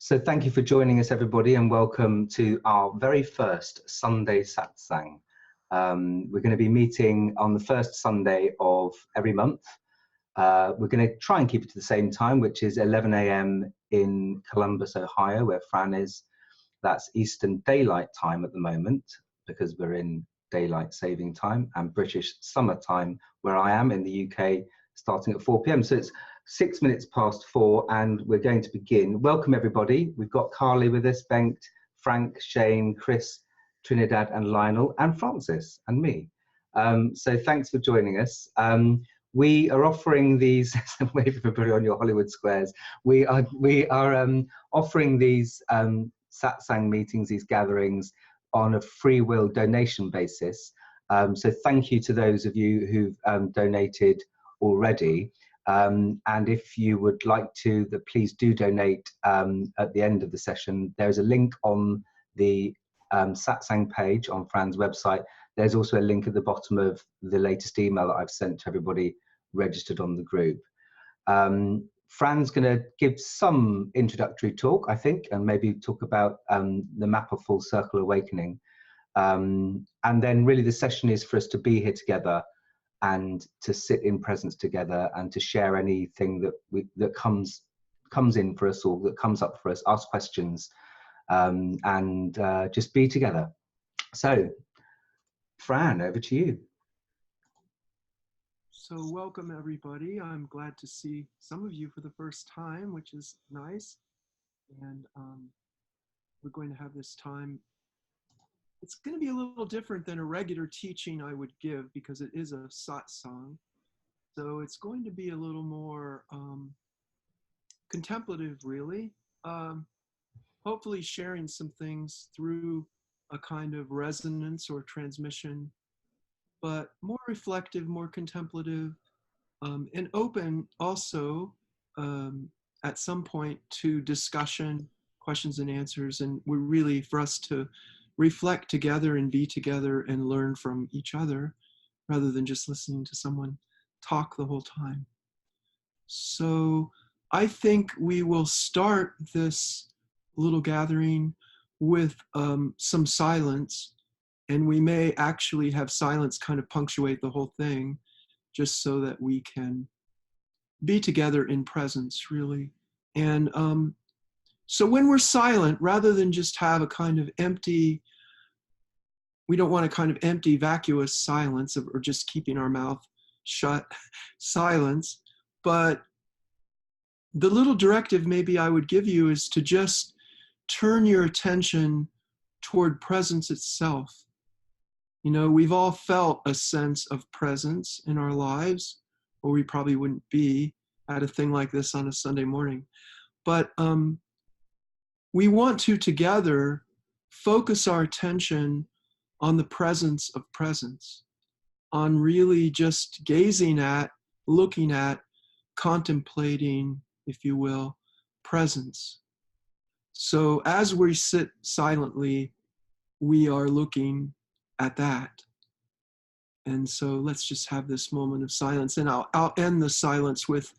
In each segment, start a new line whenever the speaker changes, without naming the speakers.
So thank you for joining us, everybody, and welcome to our very first Sunday Satsang. We're going to be meeting on the first Sunday of every month. We're going to try and keep it to the same time, which is 11 a.m. in Columbus, Ohio, where Fran is. That's Eastern Daylight Time at the moment, because we're in daylight saving time, and British summer time, where I am in the UK, starting at 4 p.m. So it's 6 minutes past 4, and we're going to begin. Welcome, everybody. We've got Carly with us, Bengt, Frank, Shane, Chris, Trinidad, and Lionel, and Francis, and me. So thanks for joining us. We are offering these, wave everybody on your Hollywood squares. We are offering these satsang meetings, these gatherings, on a free will donation basis. So thank you to those of you who've donated already. And if you would like to, please do donate at the end of the session. There's a link on the Satsang page on Fran's website. There's also a link at the bottom of the latest email that I've sent to everybody registered on the group. Fran's going to give some introductory talk, I think, and maybe talk about the map of Full Circle Awakening. And then really the session is for us to be here together and to sit in presence together and to share anything that comes in for us, or that comes up for us, ask questions, and just be together. So, Fran, over to you.
So welcome, everybody. I'm glad to see some of you for the first time, which is nice. And we're going to have this time. It's going to be a little different than a regular teaching I would give, because it is a satsang. So it's going to be a little more contemplative, really. Hopefully sharing some things through a kind of resonance or transmission, but more reflective, more contemplative, and open also at some point to discussion, questions and answers. And we're really for us to reflect together and be together and learn from each other, rather than just listening to someone talk the whole time. So I think we will start this little gathering with some silence, and we may actually have silence kind of punctuate the whole thing, just so that we can be together in presence, really. And so when we're silent, rather than just have a kind of empty, we don't want a kind of empty, vacuous silence or just keeping our mouth shut silence, but the little directive maybe I would give you is to just turn your attention toward presence itself. You know, we've all felt a sense of presence in our lives, or we probably wouldn't be at a thing like this on a Sunday morning. But we want to together focus our attention on the presence of presence, on really just gazing at, looking at, contemplating, if you will, presence. So as we sit silently, we are looking at that. And so let's just have this moment of silence. And I'll end the silence with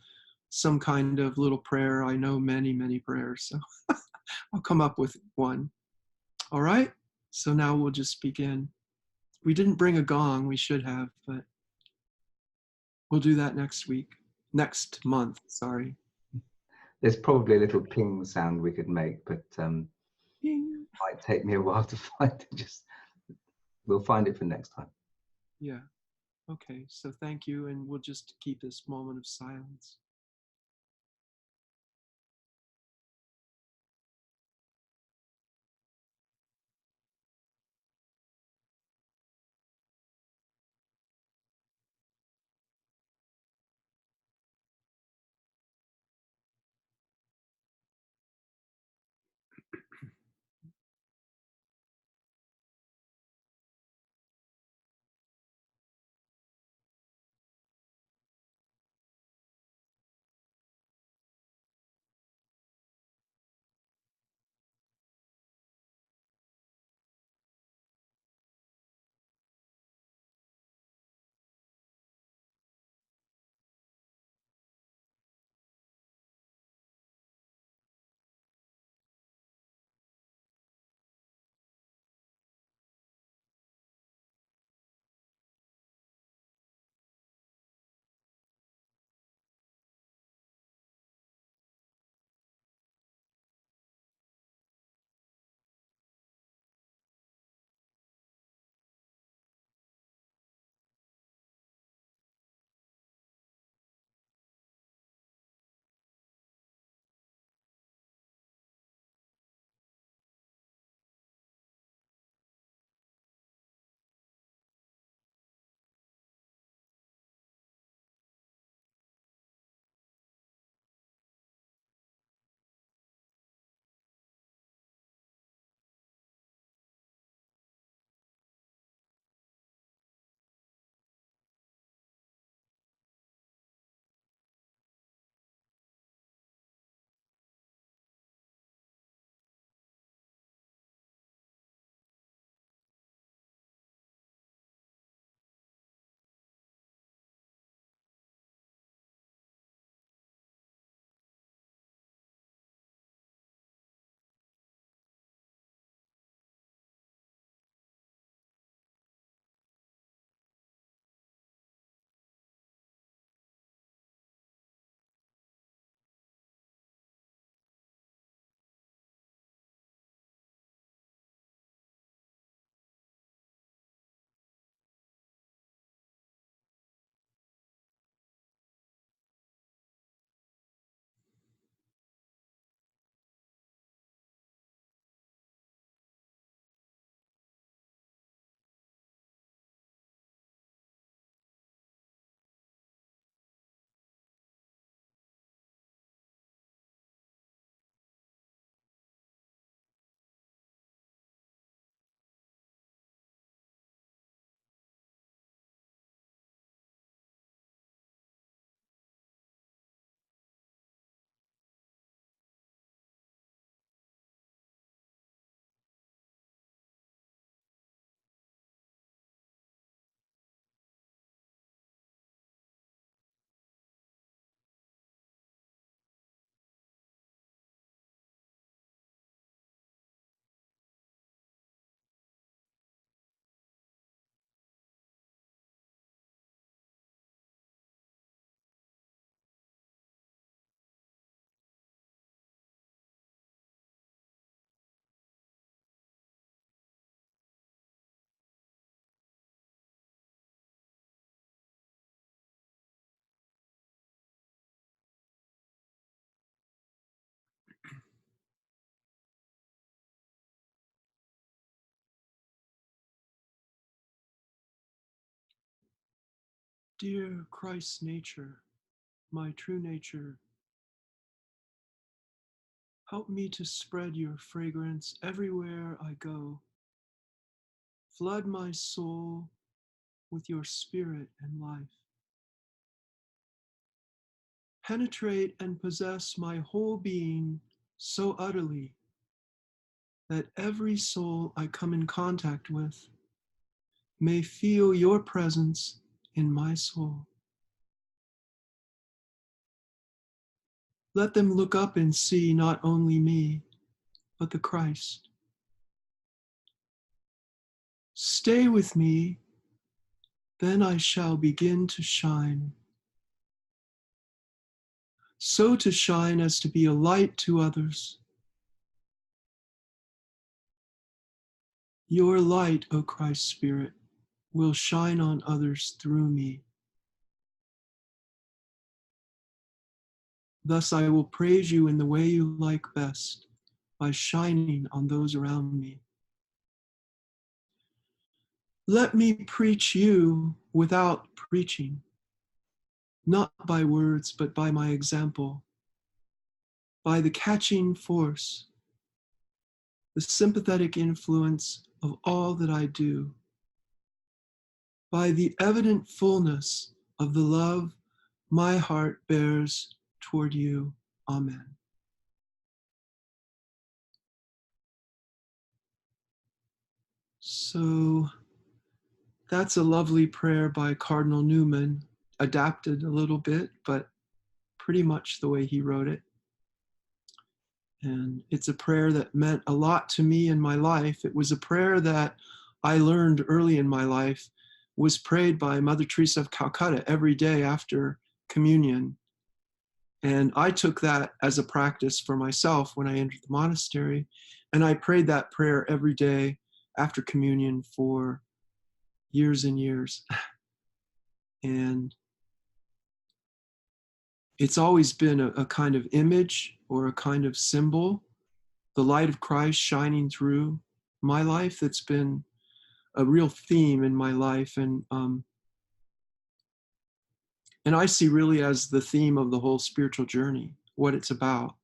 some kind of little prayer. I know many, many prayers, so I'll come up with one. All right? So now we'll just begin. We didn't bring a gong, we should have, but we'll do that next month, sorry.
There's probably a little ping sound we could make, but it might take me a while to find it. We'll find it for next time.
Yeah. Okay, so thank you, and we'll just keep this moment of silence. Dear Christ's nature, my true nature, help me to spread your fragrance everywhere I go. Flood my soul with your spirit and life. Penetrate and possess my whole being so utterly that every soul I come in contact with may feel your presence in my soul. Let them look up and see not only me, but the Christ. Stay with me, then I shall begin to shine. So to shine as to be a light to others. Your light, O Christ Spirit, will shine on others through me. Thus I will praise you in the way you like best, by shining on those around me. Let me preach you without preaching, not by words, but by my example, by the catching force, the sympathetic influence of all that I do, by the evident fullness of the love my heart bears toward you. Amen. So that's a lovely prayer by Cardinal Newman, adapted a little bit, but pretty much the way he wrote it. And it's a prayer that meant a lot to me in my life. It was a prayer that I learned early in my life was prayed by Mother Teresa of Calcutta every day after communion. And I took that as a practice for myself when I entered the monastery. And I prayed that prayer every day after communion for years and years. And it's always been a kind of image or a kind of symbol, the light of Christ shining through my life. That's been a real theme in my life. And I see really as the theme of the whole spiritual journey, what it's about.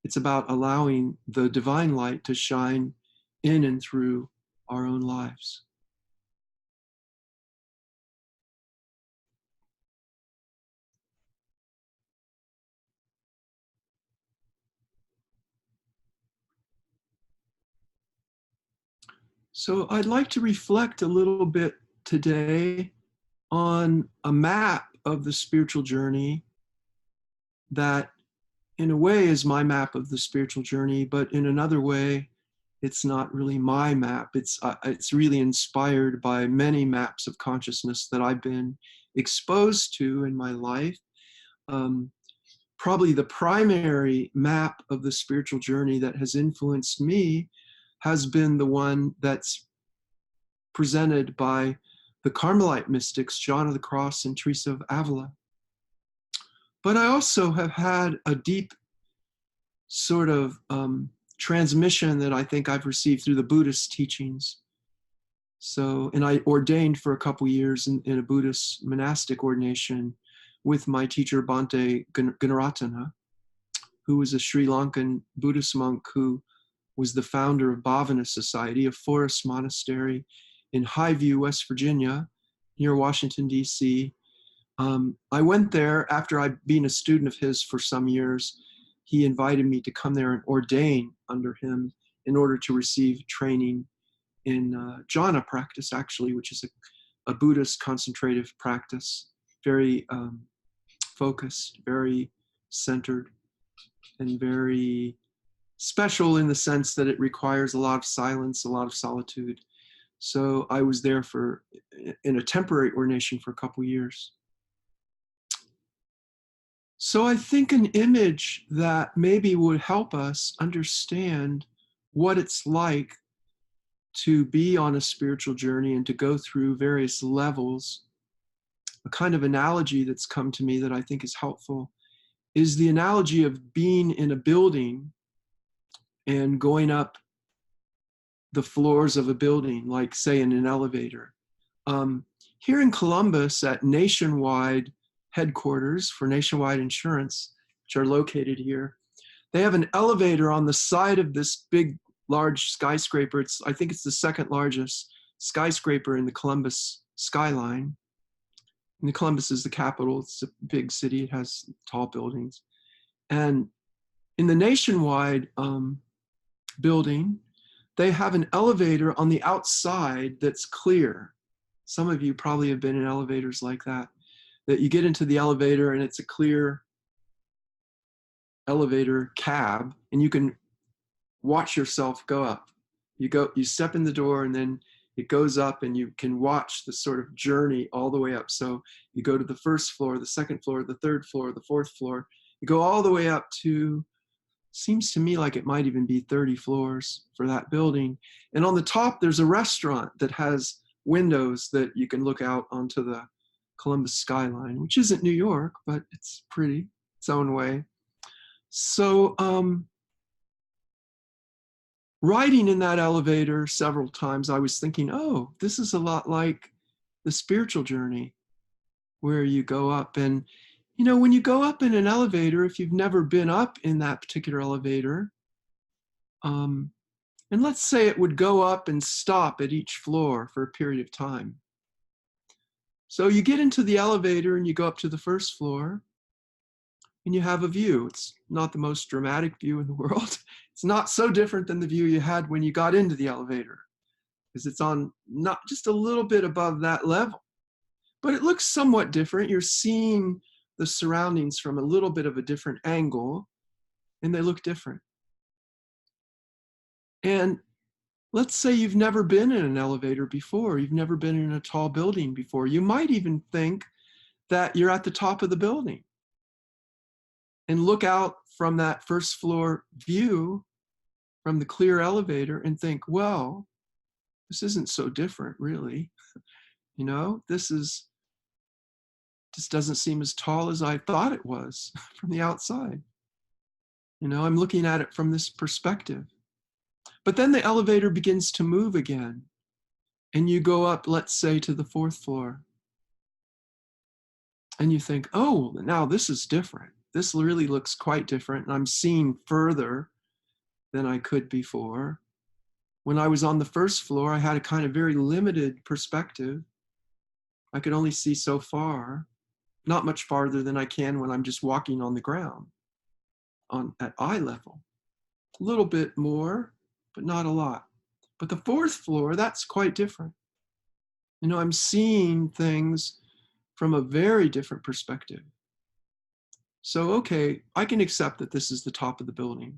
It's about allowing the divine light to shine in and through our own lives. So I'd like to reflect a little bit today on a map of the spiritual journey that in a way is my map of the spiritual journey, but in another way, it's not really my map. It's really inspired by many maps of consciousness that I've been exposed to in my life. Probably the primary map of the spiritual journey that has influenced me has been the one that's presented by the Carmelite mystics, John of the Cross and Teresa of Avila. But I also have had a deep sort of transmission that I think I've received through the Buddhist teachings. So, and I ordained for a couple years in a Buddhist monastic ordination with my teacher Bhante Gunaratana, who was a Sri Lankan Buddhist monk who was the founder of Bhavana Society, a forest monastery in Highview, West Virginia, near Washington, D.C. I went there after I'd been a student of his for some years. He invited me to come there and ordain under him in order to receive training in jhana practice, actually, which is a Buddhist concentrative practice, very focused, very centered, and very special in the sense that it requires a lot of silence, a lot of solitude. So I was there in a temporary ordination for a couple years. So I think an image that maybe would help us understand what it's like to be on a spiritual journey and to go through various levels, a kind of analogy that's come to me that I think is helpful is the analogy of being in a building and going up the floors of a building, like say in an elevator. Here in Columbus at Nationwide headquarters for Nationwide Insurance, which are located here, they have an elevator on the side of this big, large skyscraper. I think it's the second largest skyscraper in the Columbus skyline. And the Columbus is the capital. It's a big city. It has tall buildings. And in the Nationwide building, they have an elevator on the outside that's clear. Some of you probably have been in elevators like that you get into the elevator and it's a clear elevator cab, and you can watch yourself go up. You step in the door, and then it goes up, and you can watch the sort of journey all the way up. So you go to the first floor, the second floor, the third floor, the fourth floor. You go all the way up to, seems to me like it might even be 30 floors for that building. And on the top, there's a restaurant that has windows that you can look out onto the Columbus skyline, which isn't New York, but it's pretty, its own way. So riding in that elevator several times, I was thinking, oh, this is a lot like the spiritual journey, where you go up. And, you know, when you go up in an elevator, if you've never been up in that particular elevator, and let's say it would go up and stop at each floor for a period of time. So you get into the elevator and you go up to the first floor, and you have a view. It's not the most dramatic view in the world. It's not so different than the view you had when you got into the elevator, because it's on not just a little bit above that level, but it looks somewhat different. You're seeing the surroundings from a little bit of a different angle, and they look different. And let's say you've never been in an elevator before. You've never been in a tall building before. You might even think that you're at the top of the building and look out from that first floor view from the clear elevator and think, well, this isn't so different, really. You know, this doesn't seem as tall as I thought it was from the outside. You know, I'm looking at it from this perspective. But then the elevator begins to move again, and you go up, let's say, to the fourth floor. And you think, oh, now this is different. This really looks quite different, and I'm seeing further than I could before. When I was on the first floor, I had a kind of very limited perspective. I could only see so far, not much farther than I can when I'm just walking on the ground at eye level. A little bit more, but not a lot. But the fourth floor, that's quite different. You know, I'm seeing things from a very different perspective. So, okay, I can accept that this is the top of the building.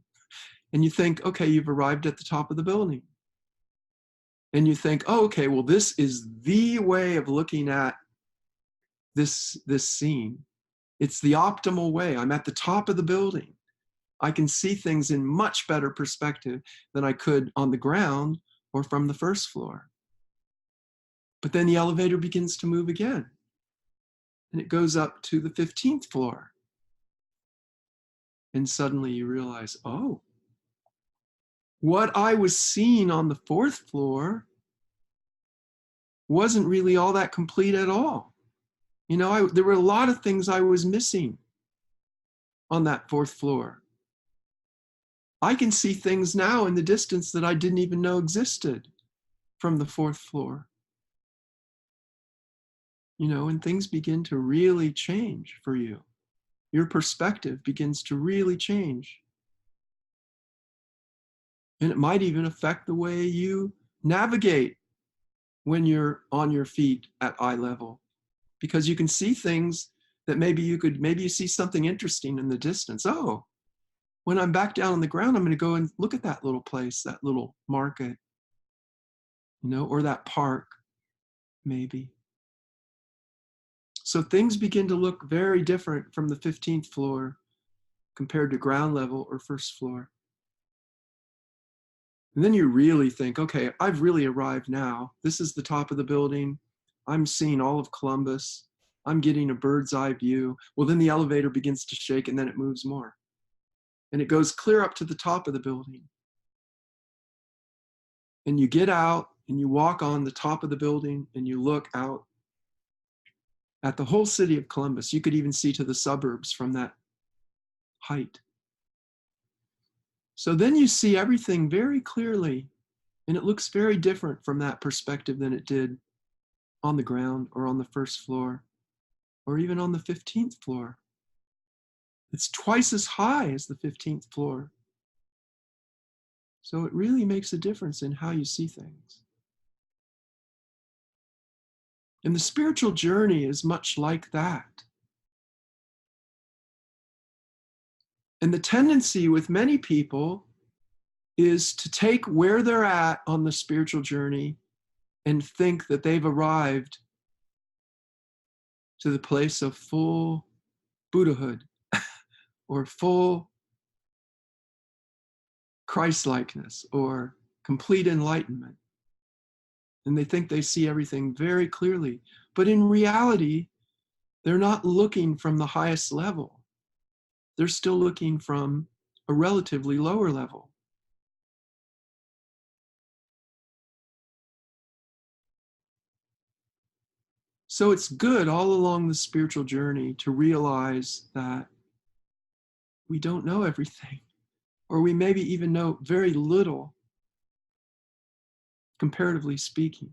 And you think, okay, you've arrived at the top of the building. And you think, oh, okay, well, this is the way of looking at this scene. It's the optimal way. I'm at the top of the building. I can see things in much better perspective than I could on the ground or from the first floor. But then the elevator begins to move again. And it goes up to the 15th floor. And suddenly you realize, oh, what I was seeing on the fourth floor wasn't really all that complete at all. You know, there were a lot of things I was missing on that fourth floor. I can see things now in the distance that I didn't even know existed from the fourth floor. You know, and things begin to really change for you. Your perspective begins to really change. And it might even affect the way you navigate when you're on your feet at eye level, because you can see things that maybe you see something interesting in the distance. Oh, when I'm back down on the ground, I'm going to go and look at that little place, that little market, you know, or that park, maybe. So things begin to look very different from the 15th floor compared to ground level or first floor. And then you really think, okay, I've really arrived now. This is the top of the building. I'm seeing all of Columbus. I'm getting a bird's eye view. Well, then the elevator begins to shake, and then it moves more. And it goes clear up to the top of the building. And you get out and you walk on the top of the building and you look out at the whole city of Columbus. You could even see to the suburbs from that height. So then you see everything very clearly, and it looks very different from that perspective than it did on the ground or on the first floor or even on the 15th floor. It's twice as high as the 15th floor. So it really makes a difference in how you see things. And the spiritual journey is much like that. And the tendency with many people is to take where they're at on the spiritual journey and think that they've arrived to the place of full Buddhahood or full Christ-likeness or complete enlightenment. And they think they see everything very clearly. But in reality, they're not looking from the highest level. They're still looking from a relatively lower level. So it's good all along the spiritual journey to realize that we don't know everything, or we maybe even know very little, comparatively speaking.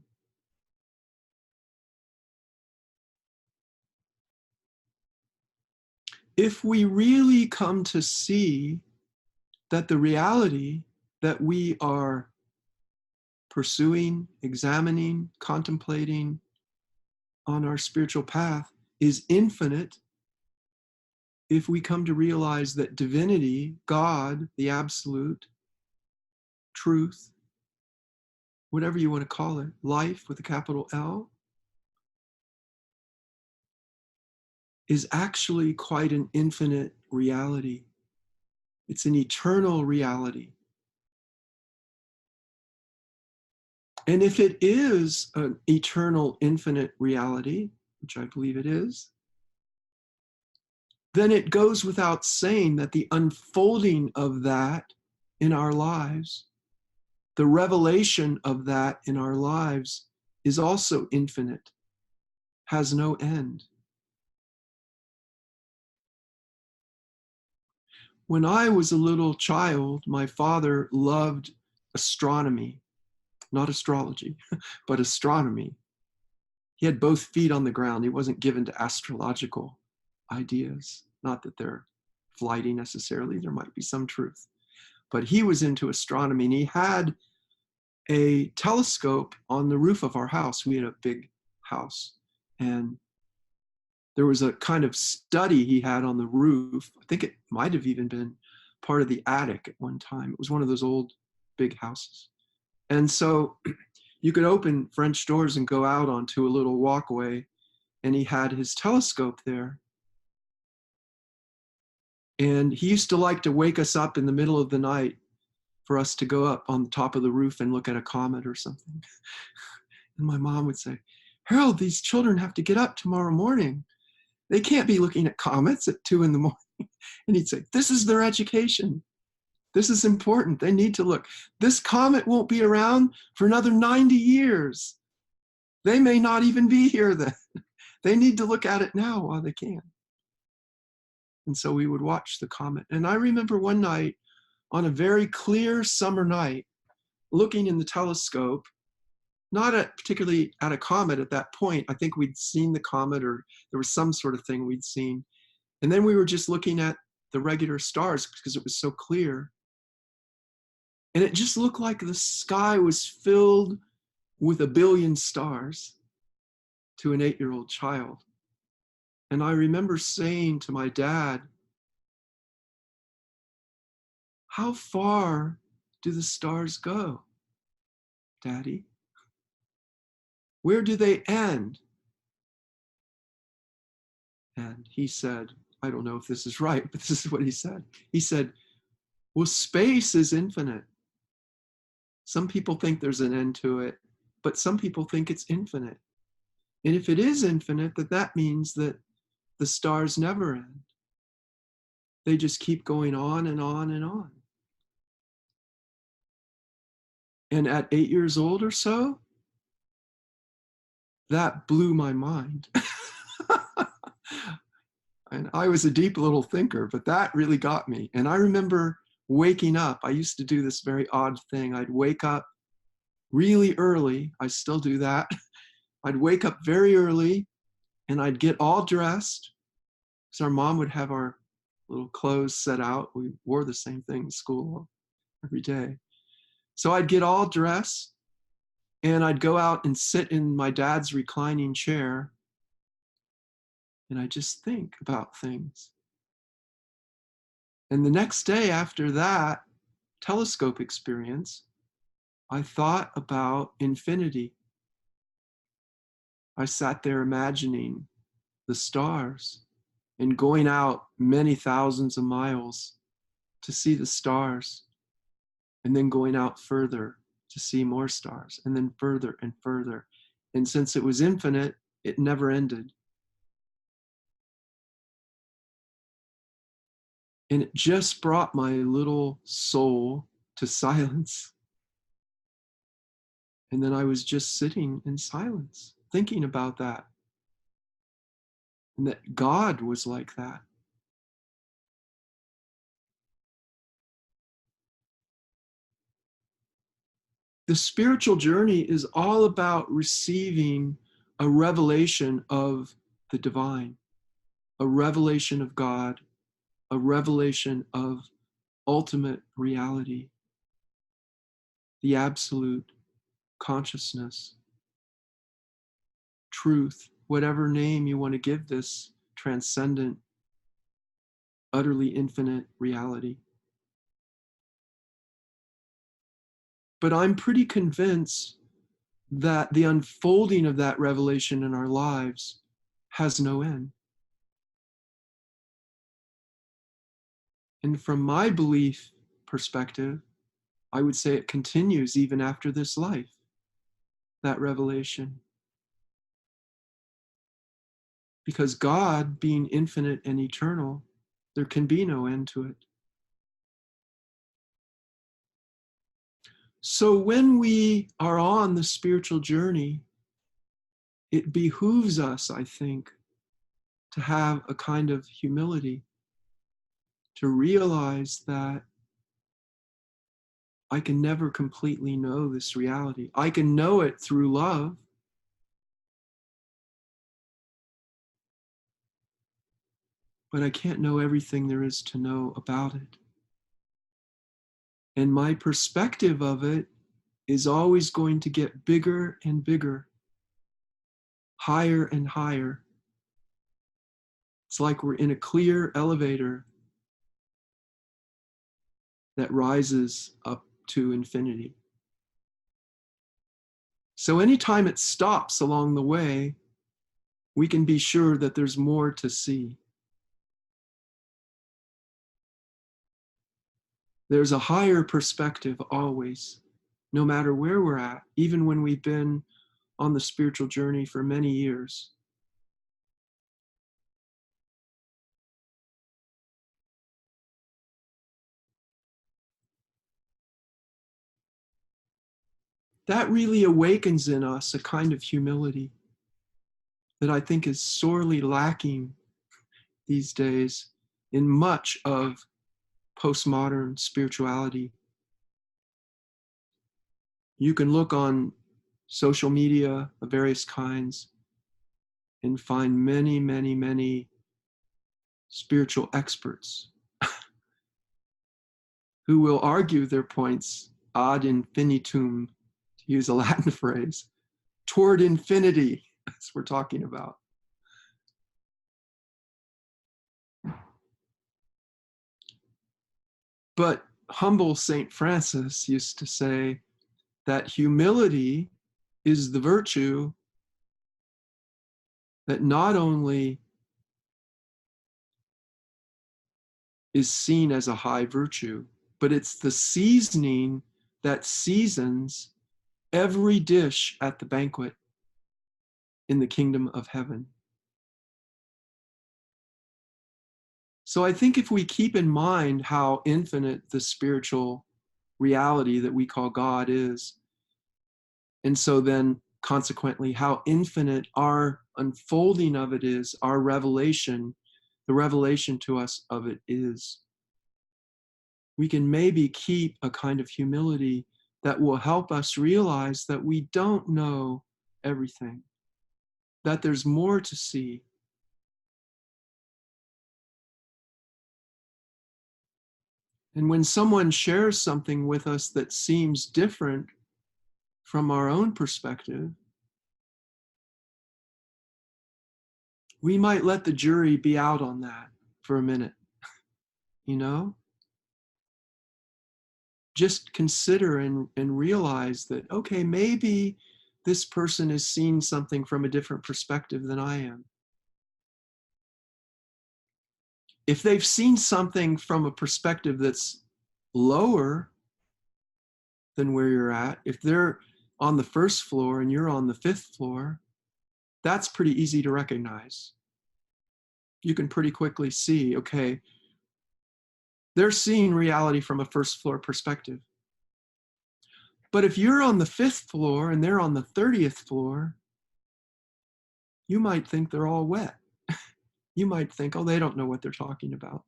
If we really come to see that the reality that we are pursuing, examining, contemplating on our spiritual path is infinite, if we come to realize that divinity, God, the absolute, truth, whatever you want to call it, life with a capital L, is actually quite an infinite reality. It's an eternal reality. And if it is an eternal, infinite reality, which I believe it is, then it goes without saying that the unfolding of that in our lives, the revelation of that in our lives, is also infinite, has no end. When I was a little child, my father loved astronomy, not astrology, but astronomy. He had both feet on the ground. He wasn't given to astrological ideas. Not that they're flighty necessarily, there might be some truth. But he was into astronomy, and he had a telescope on the roof of our house. We had a big house, and there was a kind of study he had on the roof. I think it might have even been part of the attic at one time. It was one of those old big houses. And so you could open French doors and go out onto a little walkway, and he had his telescope there. And he used to like to wake us up in the middle of the night for us to go up on the top of the roof and look at a comet or something. And my mom would say, "Harold, these children have to get up tomorrow morning. They can't be looking at comets at 2 in the morning." And he'd say, "This is their education. This is important. They need to look. This comet won't be around for another 90 years. They may not even be here then. They need to look at it now while they can." And so we would watch the comet. And I remember one night, on a very clear summer night, looking in the telescope, not particularly at a comet at that point. I think we'd seen the comet, or there was some sort of thing we'd seen. And then we were just looking at the regular stars because it was so clear. And it just looked like the sky was filled with a billion stars to an 8-year-old child. And I remember saying to my dad, "How far do the stars go, Daddy? Where do they end?" And he said, I don't know if this is right, but this is what he said. He said, "Well, space is infinite. Some people think there's an end to it, but some people think it's infinite. And if it is infinite, that means that the stars never end. They just keep going on and on and on." And at 8 years old or so, that blew my mind. And I was a deep little thinker, but that really got me. And I remember waking up. I used to do this very odd thing. I'd wake up really early. I still do that. I'd wake up very early and I'd get all dressed. So our mom would have our little clothes set out. We wore the same thing in school every day. So I'd get all dressed and I'd go out and sit in my dad's reclining chair and I just think about things. And the next day after that telescope experience, I thought about infinity. I sat there imagining the stars and going out many thousands of miles to see the stars, and then going out further to see more stars, and then further and further. And since it was infinite, it never ended. And it just brought my little soul to silence. And then I was just sitting in silence, thinking about that. And that God was like that. The spiritual journey is all about receiving a revelation of the divine, a revelation of God, a revelation of ultimate reality, the absolute consciousness, truth, whatever name you want to give this transcendent, utterly infinite reality. But I'm pretty convinced that the unfolding of that revelation in our lives has no end. And from my belief perspective, I would say it continues even after this life, that revelation. Because God, being infinite and eternal, there can be no end to it. So when we are on the spiritual journey, it behooves us, I think, to have a kind of humility, to realize that I can never completely know this reality. I can know it through love, but I can't know everything there is to know about it. And my perspective of it is always going to get bigger and bigger, higher and higher. It's like we're in a clear elevator that rises up to infinity. So anytime it stops along the way, we can be sure that there's more to see. There's a higher perspective always, no matter where we're at, even when we've been on the spiritual journey for many years. That really awakens in us a kind of humility that I think is sorely lacking these days in much of postmodern spirituality. You can look on social media of various kinds and find many, many, many spiritual experts who will argue their points ad infinitum, to use a Latin phrase, toward infinity, as we're talking about. But humble Saint Francis used to say that humility is the virtue that not only is seen as a high virtue, but it's the seasoning that seasons every dish at the banquet in the kingdom of heaven. So I think if we keep in mind how infinite the spiritual reality that we call God is, and so then consequently how infinite our unfolding of it is, our revelation, the revelation to us of it is. We can maybe keep a kind of humility that will help us realize that we don't know everything, that there's more to see. And when someone shares something with us that seems different from our own perspective, we might let the jury be out on that for a minute, you know? Just consider and realize that, okay, maybe this person is seeing something from a different perspective than I am. If they've seen something from a perspective that's lower than where you're at, if they're on the first floor and you're on the fifth floor, that's pretty easy to recognize. You can pretty quickly see, okay, they're seeing reality from a first floor perspective. But if you're on the fifth floor and they're on the 30th floor, you might think they're all wet. You might think, oh, they don't know what they're talking about.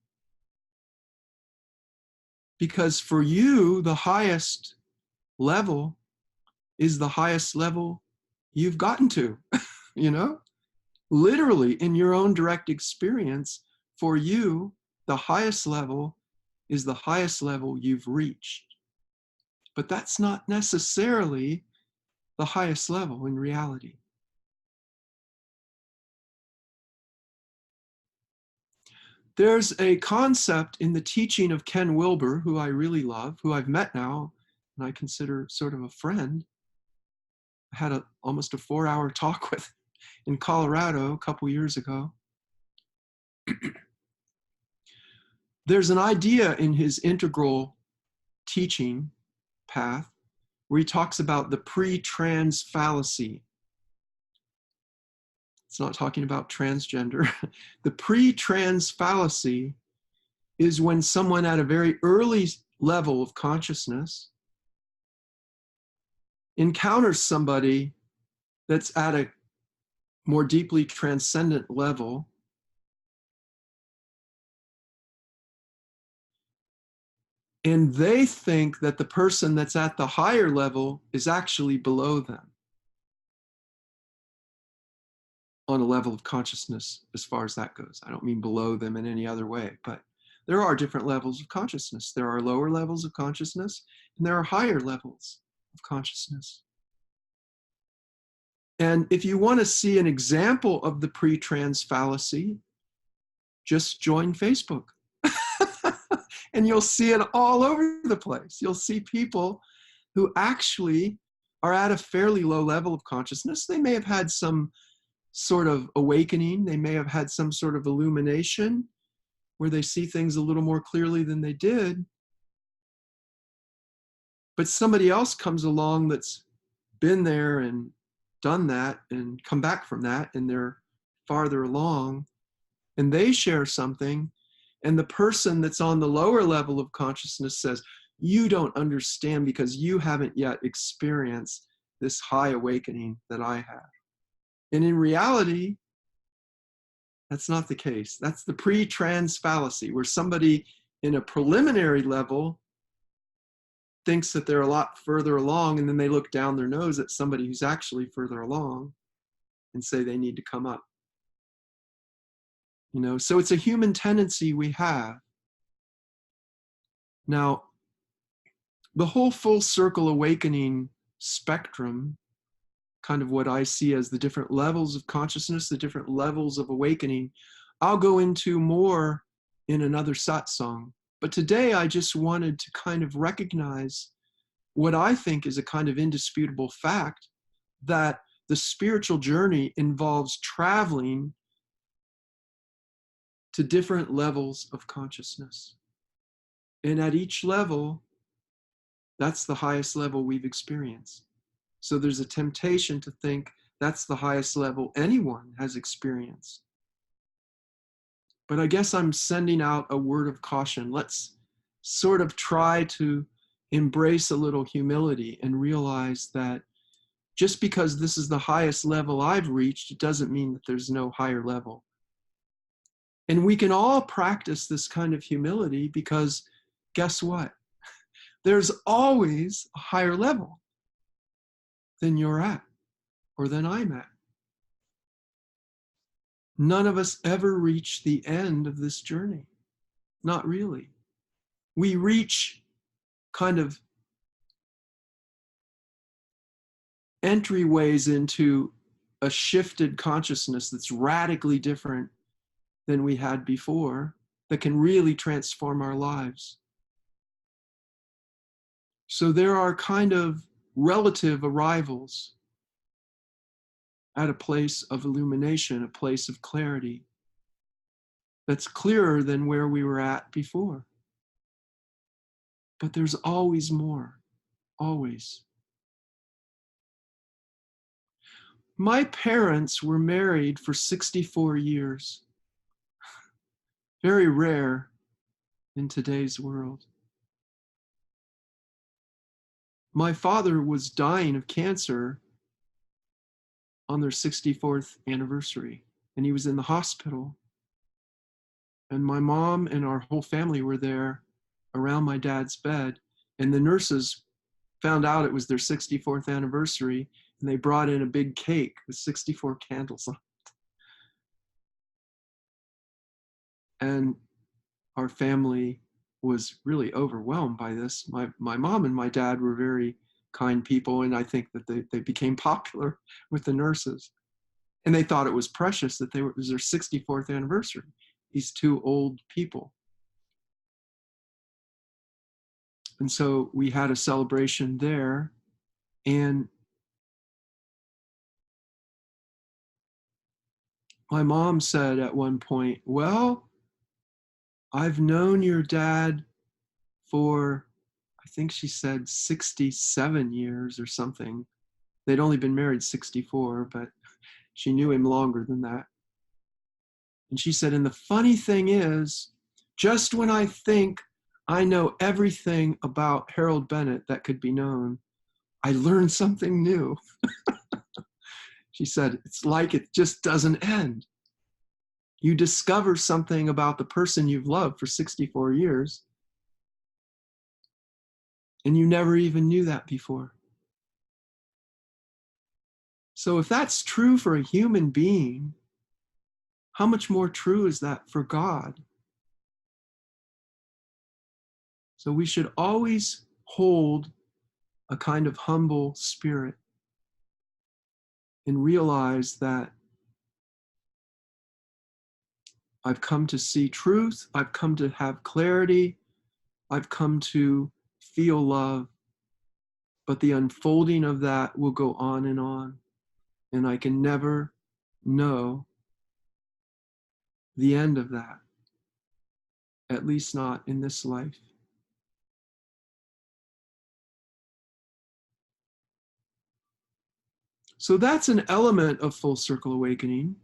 Because for you, the highest level is the highest level you've gotten to, you know? Literally, in your own direct experience, for you, the highest level is the highest level you've reached. But that's not necessarily the highest level in reality. There's a concept in the teaching of Ken Wilber, who I really love, who I've met now, and I consider sort of a friend. I had almost a 4-hour talk with in Colorado a couple years ago. There's an idea in his integral teaching path where he talks about the pre-trans fallacy. It's not talking about transgender. The pre-trans fallacy is when someone at a very early level of consciousness encounters somebody that's at a more deeply transcendent level, and they think that the person that's at the higher level is actually below them on a level of consciousness as far as that goes. I don't mean below them in any other way, but there are different levels of consciousness. There are lower levels of consciousness, and there are higher levels of consciousness. And if you want to see an example of the pre-trans fallacy, just join Facebook. And you'll see it all over the place. You'll see people who actually are at a fairly low level of consciousness. They may have had some sort of awakening. They may have had some sort of illumination where they see things a little more clearly than they did. But somebody else comes along that's been there and done that and come back from that, and they're farther along, and they share something, and the person that's on the lower level of consciousness says, you don't understand because you haven't yet experienced this high awakening that I have. And in reality, that's not the case. That's the pre-trans fallacy, where somebody in a preliminary level thinks that they're a lot further along, and then they look down their nose at somebody who's actually further along and say they need to come up. You know, so it's a human tendency we have. Now, the whole full circle awakening spectrum, kind of what I see as the different levels of consciousness, the different levels of awakening, I'll go into more in another satsang. But today I just wanted to kind of recognize what I think is a kind of indisputable fact, that the spiritual journey involves traveling to different levels of consciousness. And at each level, that's the highest level we've experienced. So there's a temptation to think that's the highest level anyone has experienced. But I guess I'm sending out a word of caution. Let's sort of try to embrace a little humility and realize that just because this is the highest level I've reached, it doesn't mean that there's no higher level. And we can all practice this kind of humility because guess what? There's always a higher level than you're at or than I'm at. None of us ever reach the end of this journey. Not really. We reach kind of entryways into a shifted consciousness that's radically different than we had before, that can really transform our lives. So there are kind of relative arrivals at a place of illumination, a place of clarity that's clearer than where we were at before. But there's always more, always. My parents were married for 64 years. Very rare in today's world. My father was dying of cancer on their 64th anniversary, and he was in the hospital. And my mom and our whole family were there around my dad's bed, and the nurses found out it was their 64th anniversary, and they brought in a big cake with 64 candles on it. And our family was really overwhelmed by this. My mom and my dad were very kind people, and I think that they became popular with the nurses. And they thought it was precious that it was their 64th anniversary, these two old people. And so we had a celebration there, and my mom said at one point, well, I've known your dad for, I think she said 67 years or something. They'd only been married 64, but she knew him longer than that. And she said, and the funny thing is, just when I think I know everything about Harold Bennett that could be known, I learned something new. She said, it's like it just doesn't end. You discover something about the person you've loved for 64 years, and you never even knew that before. So if that's true for a human being, how much more true is that for God? So we should always hold a kind of humble spirit and realize that I've come to see truth, I've come to have clarity, I've come to feel love, but the unfolding of that will go on, and I can never know the end of that, at least not in this life. So that's an element of full circle awakening.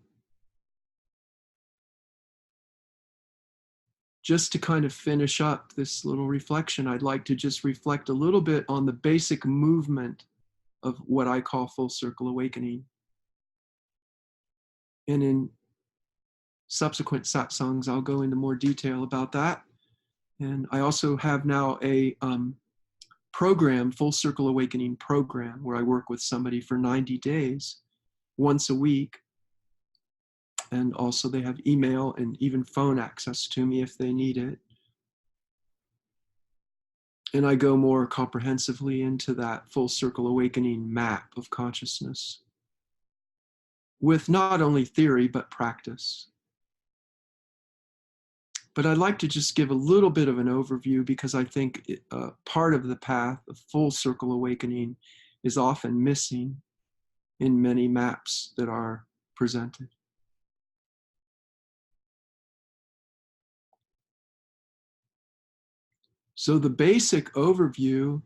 Just to kind of finish up this little reflection, I'd like to just reflect a little bit on the basic movement of what I call full circle awakening. And in subsequent satsangs, I'll go into more detail about that. And I also have now a program, Full Circle Awakening program, where I work with somebody for 90 days, once a week. And also they have email and even phone access to me if they need it. And I go more comprehensively into that full circle awakening map of consciousness with not only theory, but practice. But I'd like to just give a little bit of an overview because I think part of the path of full circle awakening is often missing in many maps that are presented. So the basic overview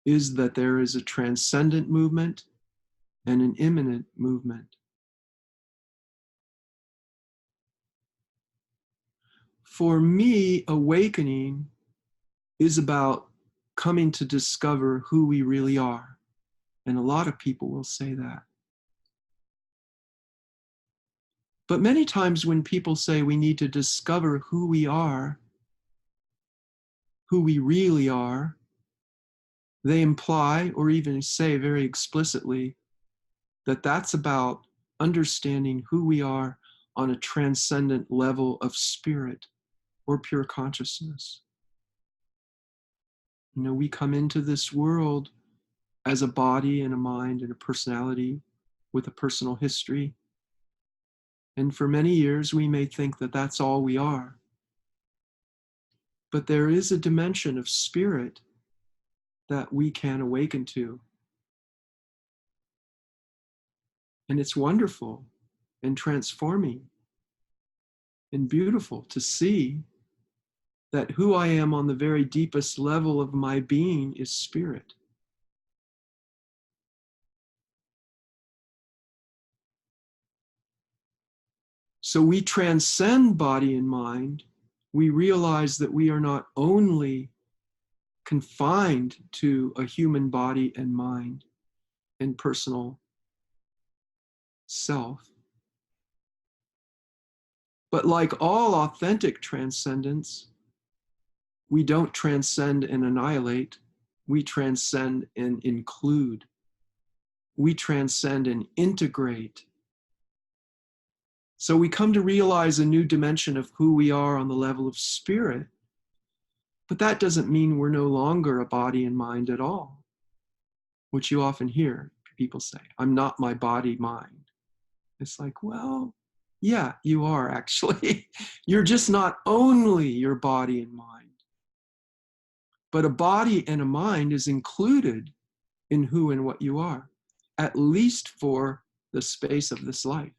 is that there is a transcendent movement and an immanent movement. For me, awakening is about coming to discover who we really are. And a lot of people will say that. But many times when people say we need to discover who we are, who we really are, they imply or even say very explicitly that that's about understanding who we are on a transcendent level of spirit or pure consciousness. You know, we come into this world as a body and a mind and a personality with a personal history. And for many years, we may think that that's all we are. But there is a dimension of spirit that we can awaken to. And it's wonderful and transforming and beautiful to see that who I am on the very deepest level of my being is spirit. So we transcend body and mind. We realize that we are not only confined to a human body and mind and personal self, but like all authentic transcendence, we don't transcend and annihilate. We transcend and include. We transcend and integrate. So we come to realize a new dimension of who we are on the level of spirit, but that doesn't mean we're no longer a body and mind at all, which you often hear people say, I'm not my body mind. It's like, well, yeah, you are actually. You're just not only your body and mind, but a body and a mind is included in who and what you are, at least for the space of this life.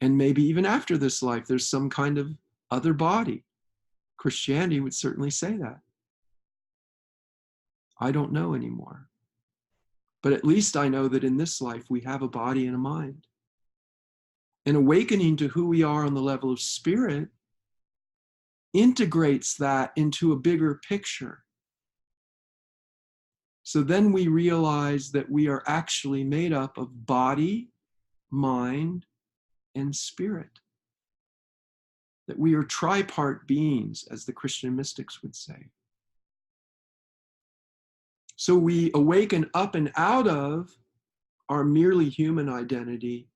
And maybe even after this life, there's some kind of other body. Christianity would certainly say that. I don't know anymore. But at least I know that in this life, we have a body and a mind. And awakening to who we are on the level of spirit integrates that into a bigger picture. So then we realize that we are actually made up of body, mind, and spirit. That we are tripart beings, as the Christian mystics would say. So we awaken up and out of our merely human identity,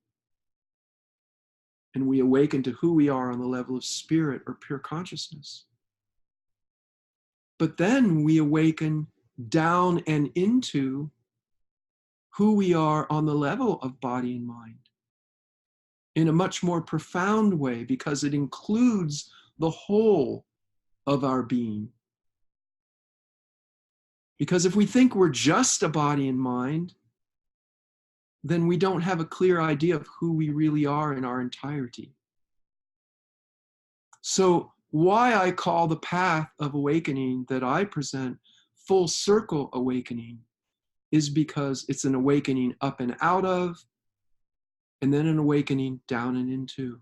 and we awaken to who we are on the level of spirit or pure consciousness. But then we awaken down and into who we are on the level of body and mind in a much more profound way, because it includes the whole of our being. Because if we think we're just a body and mind, then we don't have a clear idea of who we really are in our entirety. So why I call the path of awakening that I present full circle awakening is because it's an awakening up and out of, and then an awakening down and into.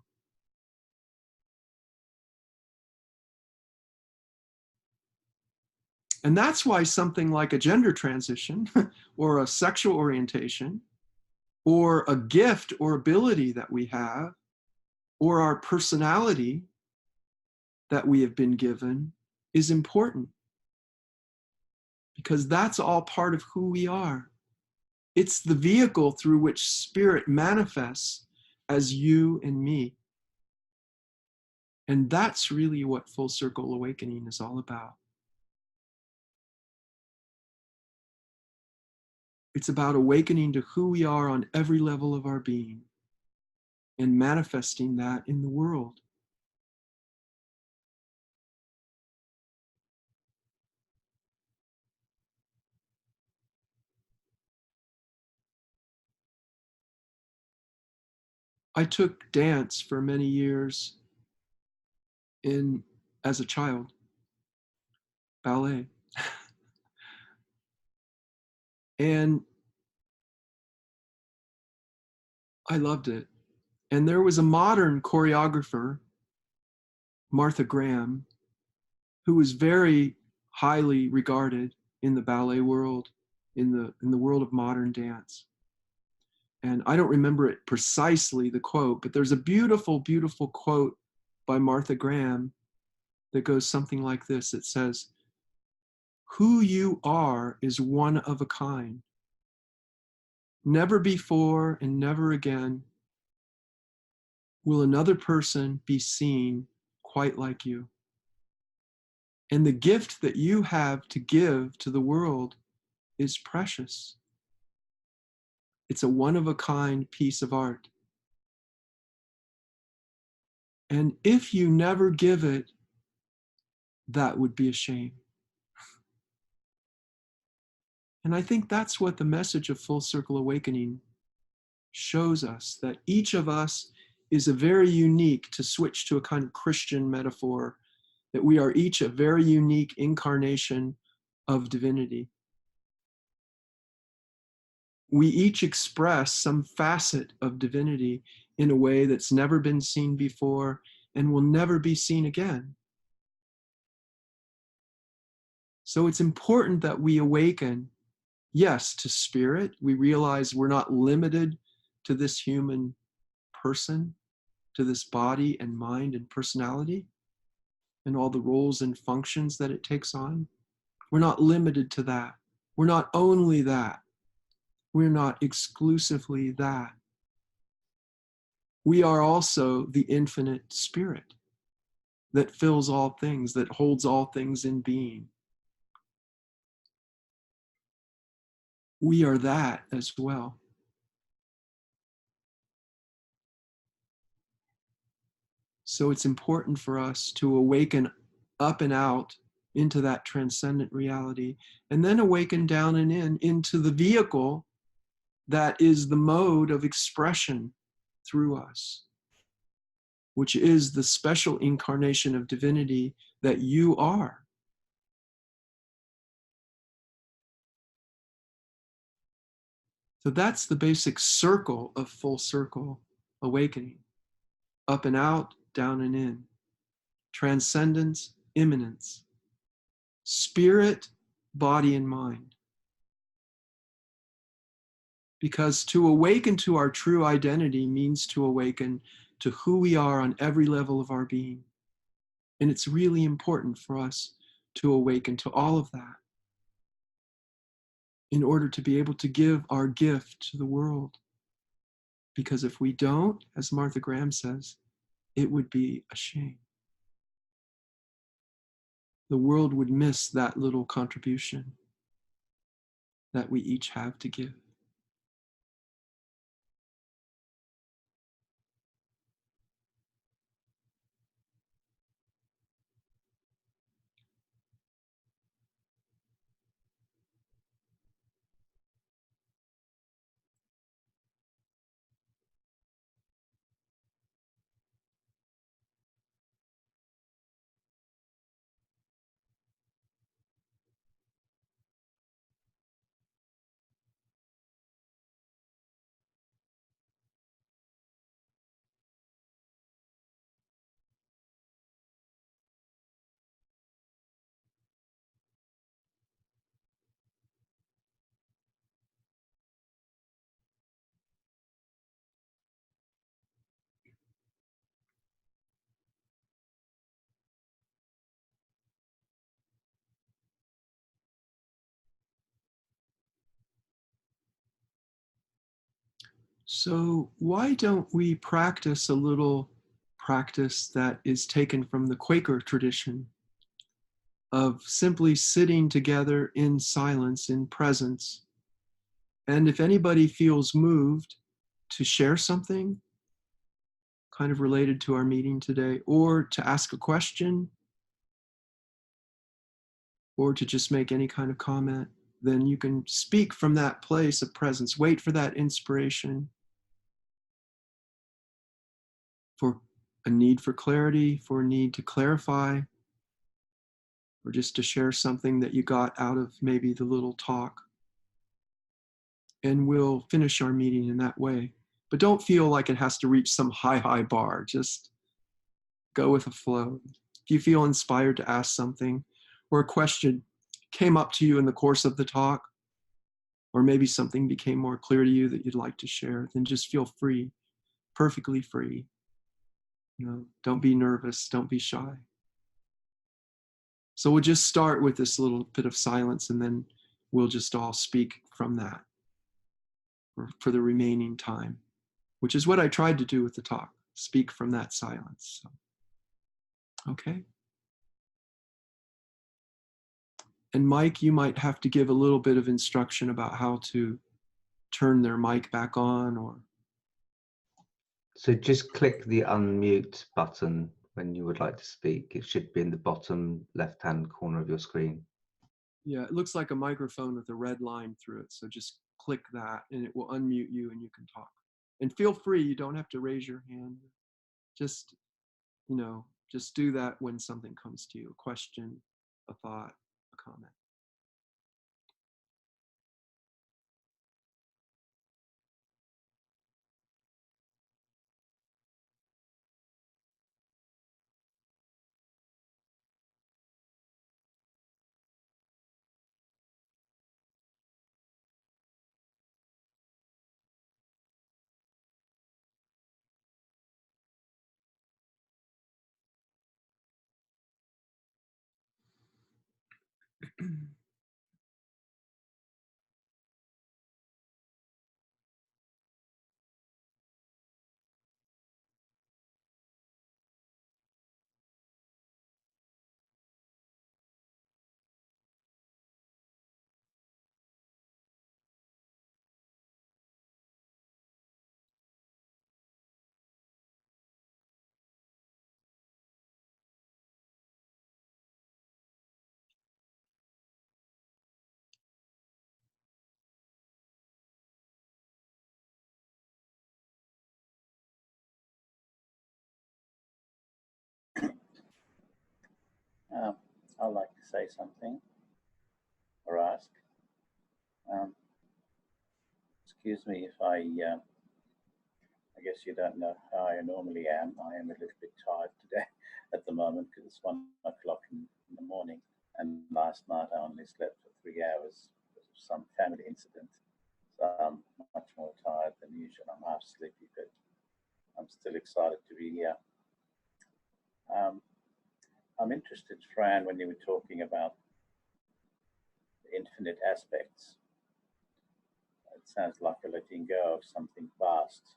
And that's why something like a gender transition or a sexual orientation or a gift or ability that we have or our personality that we have been given is important, because that's all part of who we are. It's the vehicle through which spirit manifests as you and me. And that's really what full circle awakening is all about. It's about awakening to who we are on every level of our being and manifesting that in the world. I took dance for many years as a child, ballet. And I loved it. And there was a modern choreographer, Martha Graham, who was very highly regarded in the ballet world, in the world of modern dance. And I don't remember it precisely, the quote, but there's a beautiful, beautiful quote by Martha Graham that goes something like this. It says, "Who you are is one of a kind. Never before and never again will another person be seen quite like you. And the gift that you have to give to the world is precious. It's a one-of-a-kind piece of art. And if you never give it, that would be a shame." And I think that's what the message of Full Circle Awakening shows us, that each of us is a very unique, to switch to a kind of Christian metaphor, that we are each a very unique incarnation of divinity. We each express some facet of divinity in a way that's never been seen before and will never be seen again. So it's important that we awaken, yes, to spirit. We realize we're not limited to this human person, to this body and mind and personality and all the roles and functions that it takes on. We're not limited to that. We're not only that. We're not exclusively that. We are also the infinite spirit that fills all things, that holds all things in being. We are that as well. So it's important for us to awaken up and out into that transcendent reality, and then awaken down and into the vehicle that is the mode of expression through us, which is the special incarnation of divinity that you are. So that's the basic circle of Full Circle Awakening. Up and out, down and in. Transcendence, immanence. Spirit, body, and mind. Because to awaken to our true identity means to awaken to who we are on every level of our being. And it's really important for us to awaken to all of that in order to be able to give our gift to the world. Because if we don't, as Martha Graham says, it would be a shame. The world would miss that little contribution that we each have to give. So why don't we practice a little practice that is taken from the Quaker tradition of simply sitting together in silence, in presence. And if anybody feels moved to share something kind of related to our meeting today, or to ask a question, or to just make any kind of comment, then you can speak from that place of presence. Wait for that inspiration, for a need for clarity, for a need to clarify, or just to share something that you got out of maybe the little talk. And we'll finish our meeting in that way. But don't feel like it has to reach some high bar. Just go with the flow. If you feel inspired to ask something, or a question came up to you in the course of the talk, or maybe something became more clear to you that you'd like to share, then just feel free, perfectly free. You know, don't be nervous, don't be shy. So we'll just start with this little bit of silence, and then we'll just all speak from that for the remaining time, which is what I tried to do with the talk, speak from that silence. So, okay. And Mike, you might have to give a little bit of instruction about how to turn their mic back on, or.
So just click the unmute button when you would like to speak. It should be in the bottom left-hand corner of your screen.
Yeah, it looks like a microphone with a red line through it. So just click that and it will unmute you and you can talk. And feel free, you don't have to raise your hand. Just, you know, just do that when something comes to you, a question, a thought, a comment.
I'd like to say something or ask. Excuse me if I guess you don't know how I normally am. I am a little bit tired today at the moment because it's 1 o'clock in the morning. And last night I only slept for 3 hours because of some family incident. So I'm much more tired than usual. I'm half sleepy, but I'm still excited to be here. I'm interested, Fran, when you were talking about the infinite aspects. It sounds like a letting go of something vast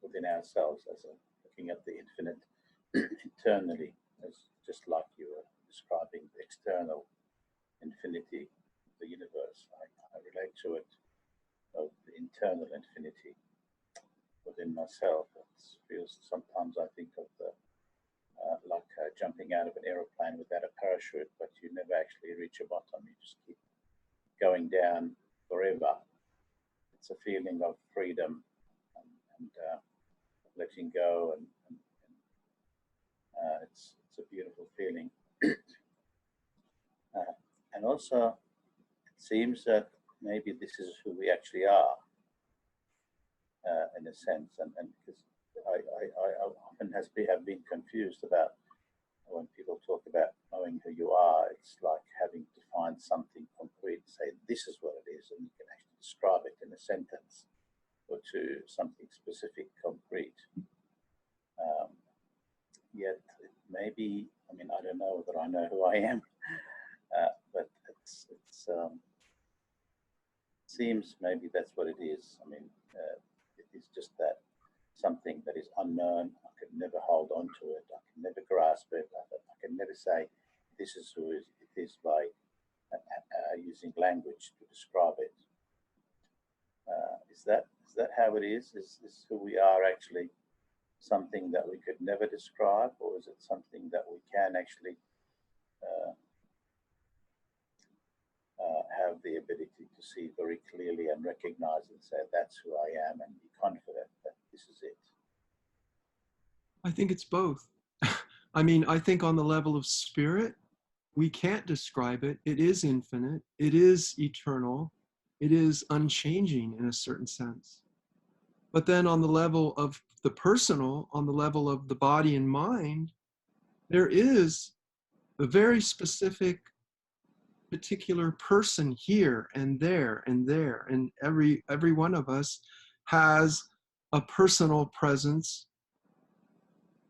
within ourselves, as looking at the infinite internally, as just like you were describing the external infinity of the universe. I relate to it of the internal infinity within myself. It feels sometimes I think of the like jumping out of an aeroplane without a parachute, but you never actually reach a bottom. You just keep going down forever. It's a feeling of freedom and letting go, and it's a beautiful feeling. And also, it seems that maybe this is who we actually are, in a sense, and because I often have been confused about when people talk about knowing who you are. It's like having to find something concrete, say this is what it is, and you can actually describe it in a sentence or to something specific, concrete. Yet maybe, I mean, I don't know whether I know who I am, but it seems maybe that's what it is. I mean, it is just that something that is unknown. I could never hold on to it. I can never grasp it. I can never say this is who it is by using language to describe it. Is that how it is? Is who we are actually something that we could never describe, or is it something that we can actually have the ability to see very clearly and recognize and say that's who I am, and be confident that this is it?
I think it's both. I mean, I think on the level of spirit, we can't describe it. It is infinite. It is eternal. It is unchanging in a certain sense. But then on the level of the personal, on the level of the body and mind, there is a very specific particular person here and there and there, and every one of us has a personal presence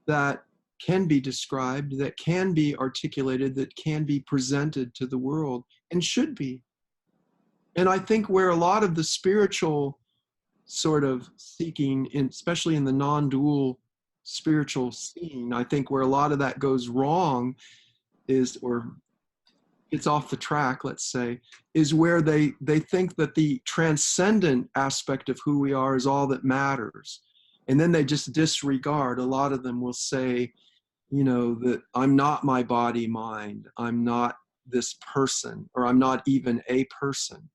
that can be described, that can be articulated, that can be presented to the world, and should be. And I think where a lot of the spiritual sort of seeking, especially in the non-dual spiritual scene, I think where a lot of that goes wrong is, or it's off the track, let's say, is where they think that the transcendent aspect of who we are is all that matters. And then they just disregard. A lot of them will say, you know, that I'm not my body, mind, I'm not this person, or I'm not even a person.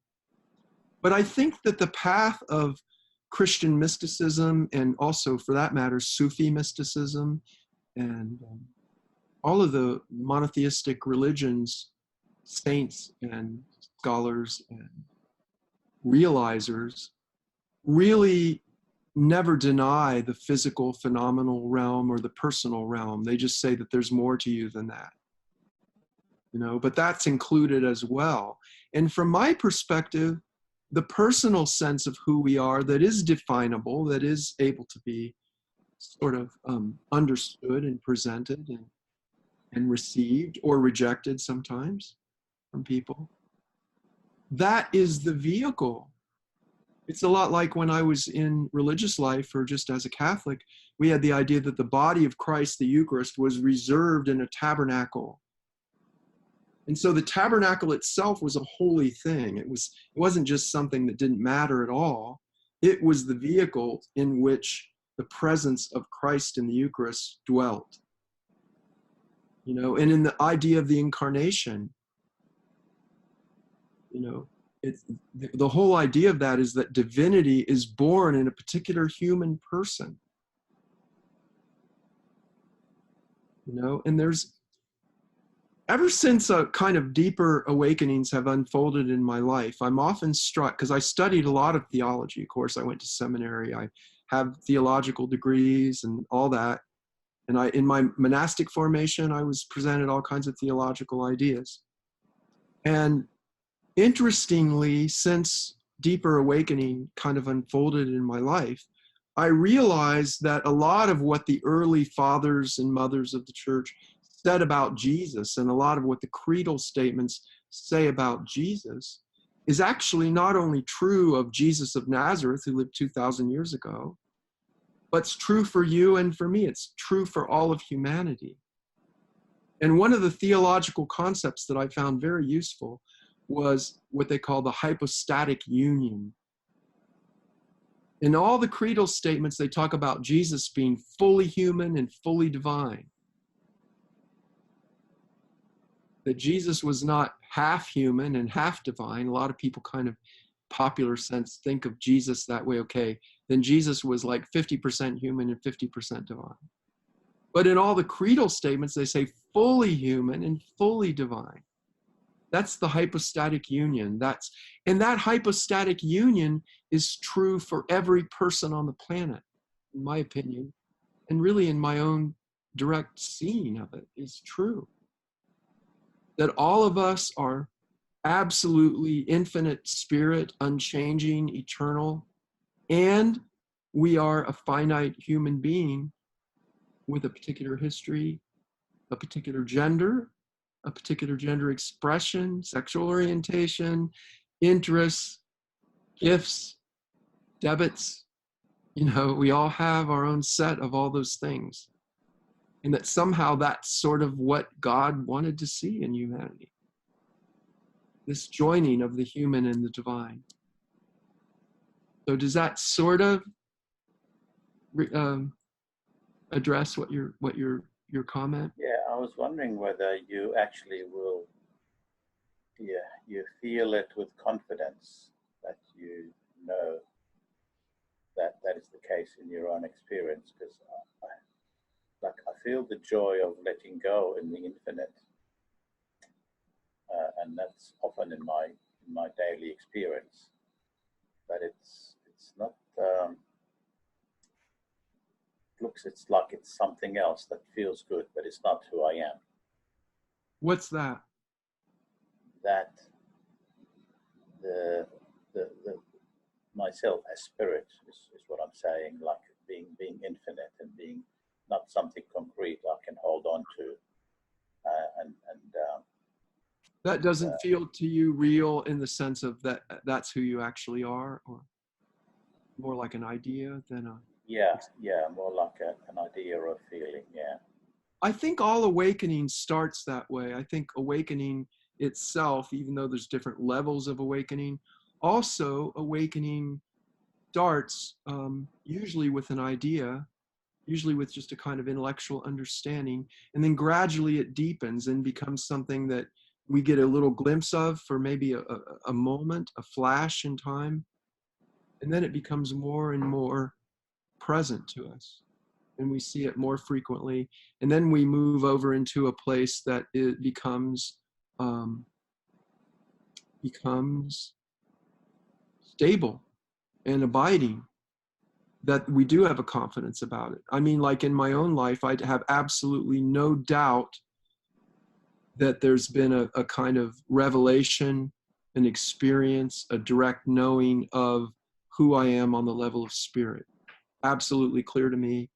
But I think that the path of Christian mysticism, and also for that matter, Sufi mysticism, and all of the monotheistic religions, saints and scholars and realizers really never deny the physical phenomenal realm or the personal realm. They just say that there's more to you than that, you know, but that's included as well. And from my perspective, the personal sense of who we are that is definable, that is able to be sort of understood and presented and received or rejected sometimes from people, that is the vehicle. It's a lot like when I was in religious life, or just as a Catholic, we had the idea that the body of Christ, the Eucharist, was reserved in a tabernacle. And so the tabernacle itself was a holy thing. It wasn't just something that didn't matter at all. It was the vehicle in which the presence of Christ in the Eucharist dwelt. You know, and in the idea of the incarnation, you know, it's the whole idea of that is that divinity is born in a particular human person. You know, and there's, ever since a kind of deeper awakenings have unfolded in my life, I'm often struck, because I studied a lot of theology. Of course, I went to seminary. I have theological degrees and all that. And in my monastic formation, I was presented all kinds of theological ideas. And interestingly, since deeper awakening kind of unfolded in my life, I realized that a lot of what the early fathers and mothers of the church said about Jesus, and a lot of what the creedal statements say about Jesus, is actually not only true of Jesus of Nazareth, who lived 2,000 years ago, but it's true for you and for me. It's true for all of humanity. And one of the theological concepts that I found very useful was what they call the hypostatic union. In all the creedal statements, they talk about Jesus being fully human and fully divine. That Jesus was not half human and half divine. A lot of people kind of popular sense think of Jesus that way. Okay, then Jesus was like 50% human and 50% divine. But in all the creedal statements, they say fully human and fully divine. That's the hypostatic union. And that hypostatic union is true for every person on the planet, in my opinion, and really in my own direct seeing of it is true. That all of us are absolutely infinite spirit, unchanging, eternal, and we are a finite human being with a particular history, a particular gender expression, sexual orientation, interests, gifts, debits. You know, we all have our own set of all those things. And that somehow that's sort of what God wanted to see in humanity. This joining of the human and the divine. So does that sort of address what your comment?
Yeah, I was wondering whether you actually will, you feel it with confidence that you know that that is the case in your own experience, because I feel the joy of letting go in the infinite, and that's often in my daily experience. But it's not. It's like it's something else that feels good, but it's not who I am.
What's that?
that the myself as spirit is what I'm saying, like being infinite and being not something concrete I can hold on to,
that doesn't feel to you real in the sense of that's who you actually are, or more like an idea than a...
Yeah, more like an idea or a feeling. Yeah,
I think all awakening starts that way. I think awakening itself, even though there's different levels of awakening, also awakening starts usually with an idea, usually with just a kind of intellectual understanding, and then gradually it deepens and becomes something that we get a little glimpse of for maybe a moment, a flash in time, and then it becomes more and more present to us, and we see it more frequently, and then we move over into a place that it becomes stable and abiding, that we do have a confidence about it. I mean, like in my own life, I have absolutely no doubt that there's been a kind of revelation, an experience, a direct knowing of who I am on the level of spirit. Absolutely clear to me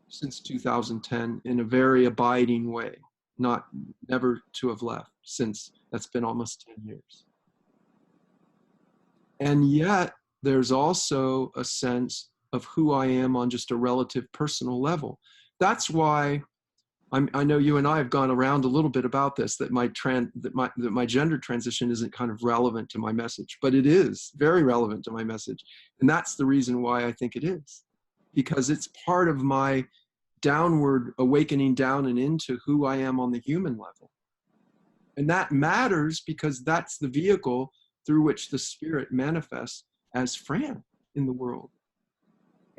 since 2010 in a very abiding way, never to have left since. That's been almost 10 years. And yet there's also a sense of who I am on just a relative personal level. That's why I know you and I have gone around a little bit about this, that my gender transition isn't kind of relevant to my message, but it is very relevant to my message. And that's the reason why I think it is, because it's part of my downward awakening down and into who I am on the human level. And that matters because that's the vehicle through which the spirit manifests as Fran in the world.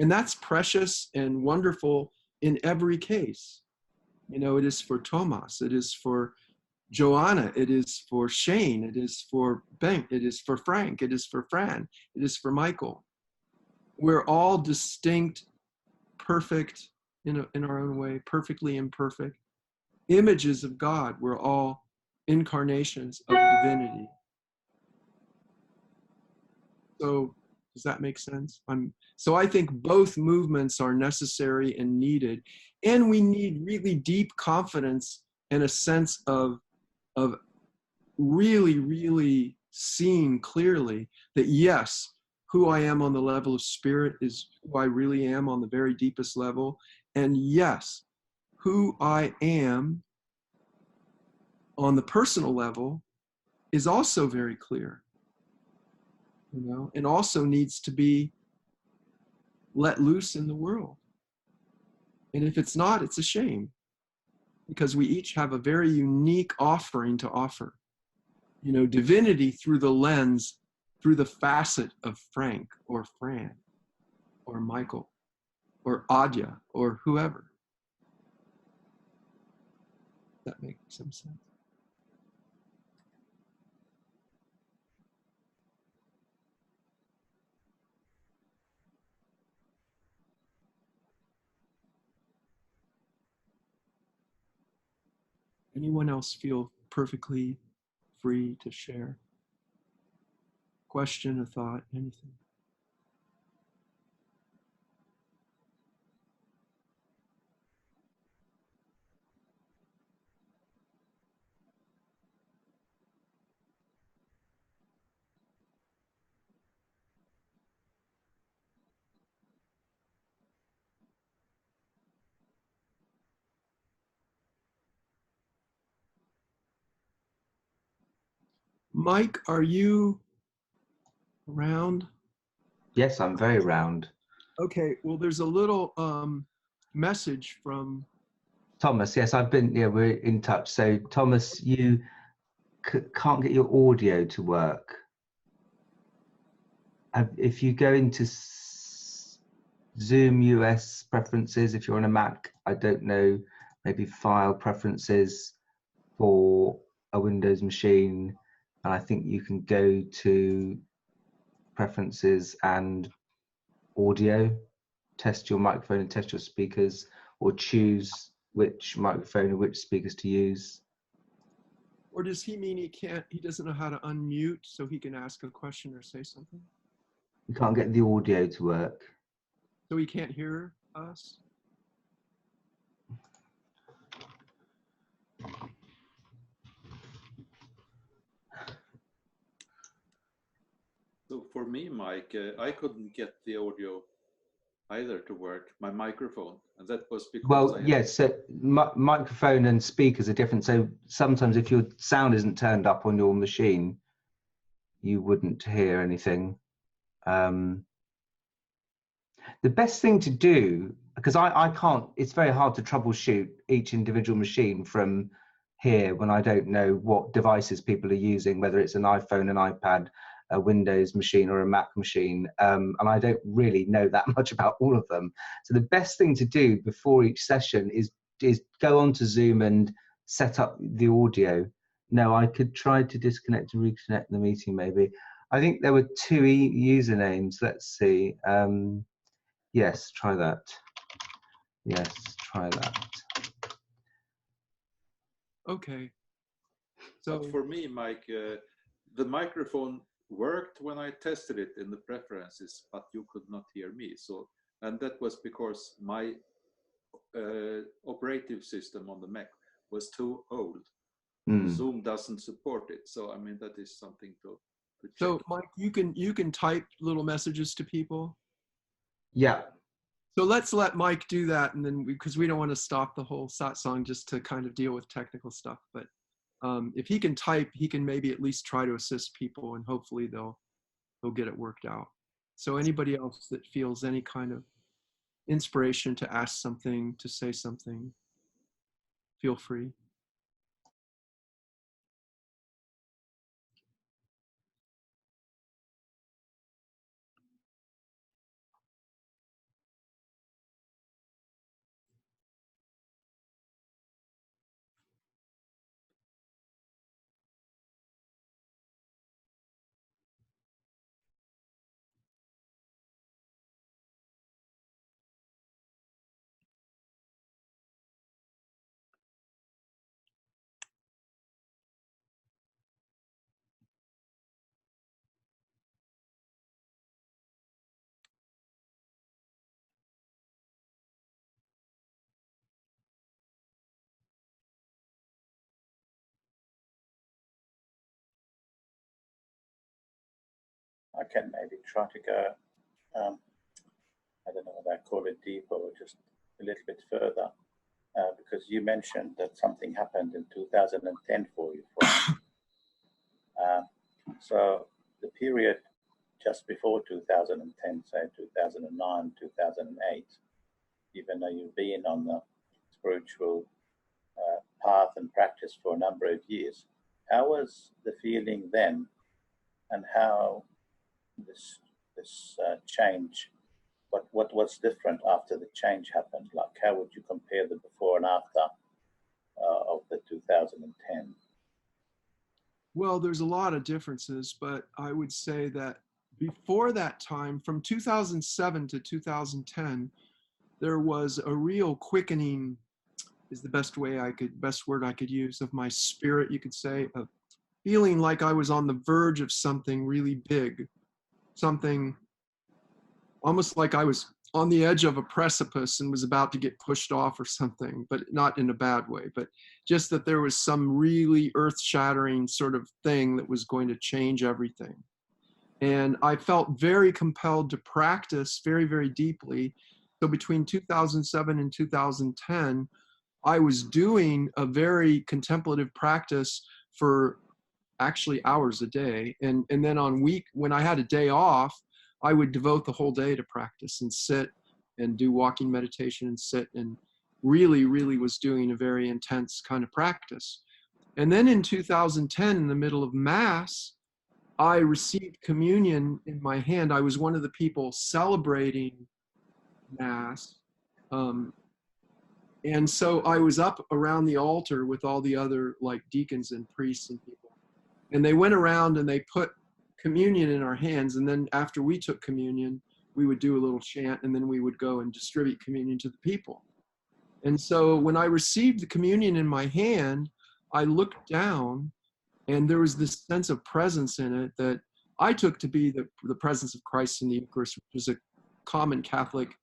And that's precious and wonderful in every case. You know, it is for Thomas, it is for Joanna, it is for Shane, it is for Bengt, it is for Frank, it is for Fran, it is for Michael. We're all distinct, perfect in our own way, perfectly imperfect images of God. We're all incarnations of divinity. So does that make sense? So I think both movements are necessary and needed. And we need really deep confidence and a sense of really, really seeing clearly that yes, who I am on the level of spirit is who I really am on the very deepest level. And yes, who I am on the personal level is also very clear, you know, and also needs to be let loose in the world. And if it's not, it's a shame, because we each have a very unique offering to offer. You know, divinity through the lens, through the facet of Frank or Fran or Michael or Adya or whoever. That makes some sense. Anyone else feel perfectly free to share? Question, a thought, anything? Mike, are you around?
Yes, I'm very round.
Okay, well, there's a little message from
Thomas, yes, we're in touch. So Thomas, you can't get your audio to work. If you go into Zoom US preferences, if you're on a Mac, I don't know, maybe file preferences for a Windows machine, and I think you can go to preferences and audio, test your microphone and test your speakers, or choose which microphone and which speakers to use.
Or does he mean he doesn't know how to unmute so he can ask a question or say something?
You can't get the audio to work.
So he can't hear us?
So for me, Mike, I couldn't get the audio either to work, my microphone, and that was because
Well, yes, so microphone and speakers are different. So sometimes if your sound isn't turned up on your machine, you wouldn't hear anything. The best thing to do, because I can't, it's very hard to troubleshoot each individual machine from here when I don't know what devices people are using, whether it's an iPhone, an iPad, a Windows machine or a Mac machine, and I don't really know that much about all of them. So the best thing to do before each session is go on to Zoom and set up the audio. No, I could try to disconnect and reconnect the meeting maybe. I think there were 2 usernames. Let's see. Yes, try that. Yes, try that.
Okay. So
but for me, Mike, the microphone worked when I tested it in the preferences, but you could not hear me. So, and that was because my operative system on the Mac was too old. Zoom doesn't support it. So, I mean, that is something to check.
So Mike, you can type little messages to people.
Yeah.
So let's let Mike do that, and then because we don't want to stop the whole satsang just to kind of deal with technical stuff. But if he can type, he can maybe at least try to assist people, and hopefully they'll get it worked out. So anybody else that feels any kind of inspiration to ask something, to say something, feel free.
I can maybe try to go, I don't know whether I call it deeper or just a little bit further, because you mentioned that something happened in 2010 for you. So the period just before 2010, say 2009, 2008, even though you've been on the spiritual path and practice for a number of years, how was the feeling then, and how this change, what was different after the change happened? Like, how would you compare the before and after of the 2010?
Well, there's a lot of differences, but I would say that before that time, from 2007 to 2010, there was a real quickening, is the best word I could use, of my spirit, you could say, of feeling like I was on the verge of something really big, something almost like I was on the edge of a precipice and was about to get pushed off or something, but not in a bad way, but just that there was some really earth-shattering sort of thing that was going to change everything. And I felt very compelled to practice very, very deeply. So between 2007 and 2010, I was doing a very contemplative practice for actually hours a day. And then when I had a day off, I would devote the whole day to practice and sit and do walking meditation and sit, and really, really was doing a very intense kind of practice. And then in 2010, in the middle of Mass, I received communion in my hand. I was one of the people celebrating Mass. And so I was up around the altar with all the other like deacons and priests and people. And they went around and they put communion in our hands. And then after we took communion, we would do a little chant, and then we would go and distribute communion to the people. And so when I received the communion in my hand, I looked down And there was this sense of presence in it that I took to be the presence of Christ in the Eucharist, which was a common Catholic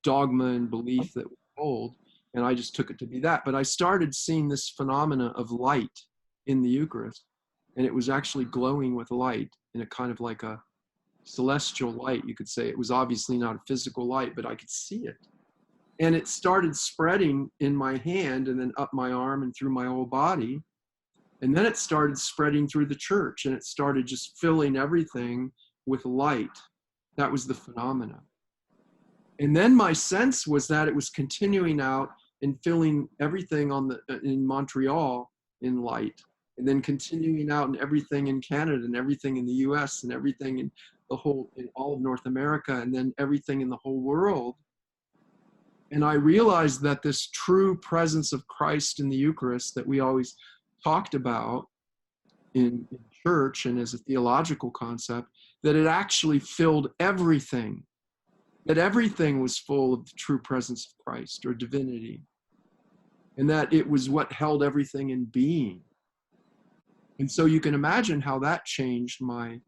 dogma and belief that we hold. And I just took it to be that. But I started seeing this phenomena of light in the Eucharist. And it was actually glowing with light in a kind of like a celestial light, you could say. It was obviously not a physical light, but I could see it. And it started spreading in my hand and then up my arm and through my whole body. And then it started spreading through the church, and it started just filling everything with light. That was the phenomena. And then my sense was that it was continuing out and filling everything in Montreal in light, and then continuing out in everything in Canada and everything in the US and everything in all of North America, and then everything in the whole world. And I realized that this true presence of Christ in the Eucharist that we always talked about in church and as a theological concept, that it actually filled everything, that everything was full of the true presence of Christ or divinity, and that it was what held everything in being. And so you can imagine how that changed my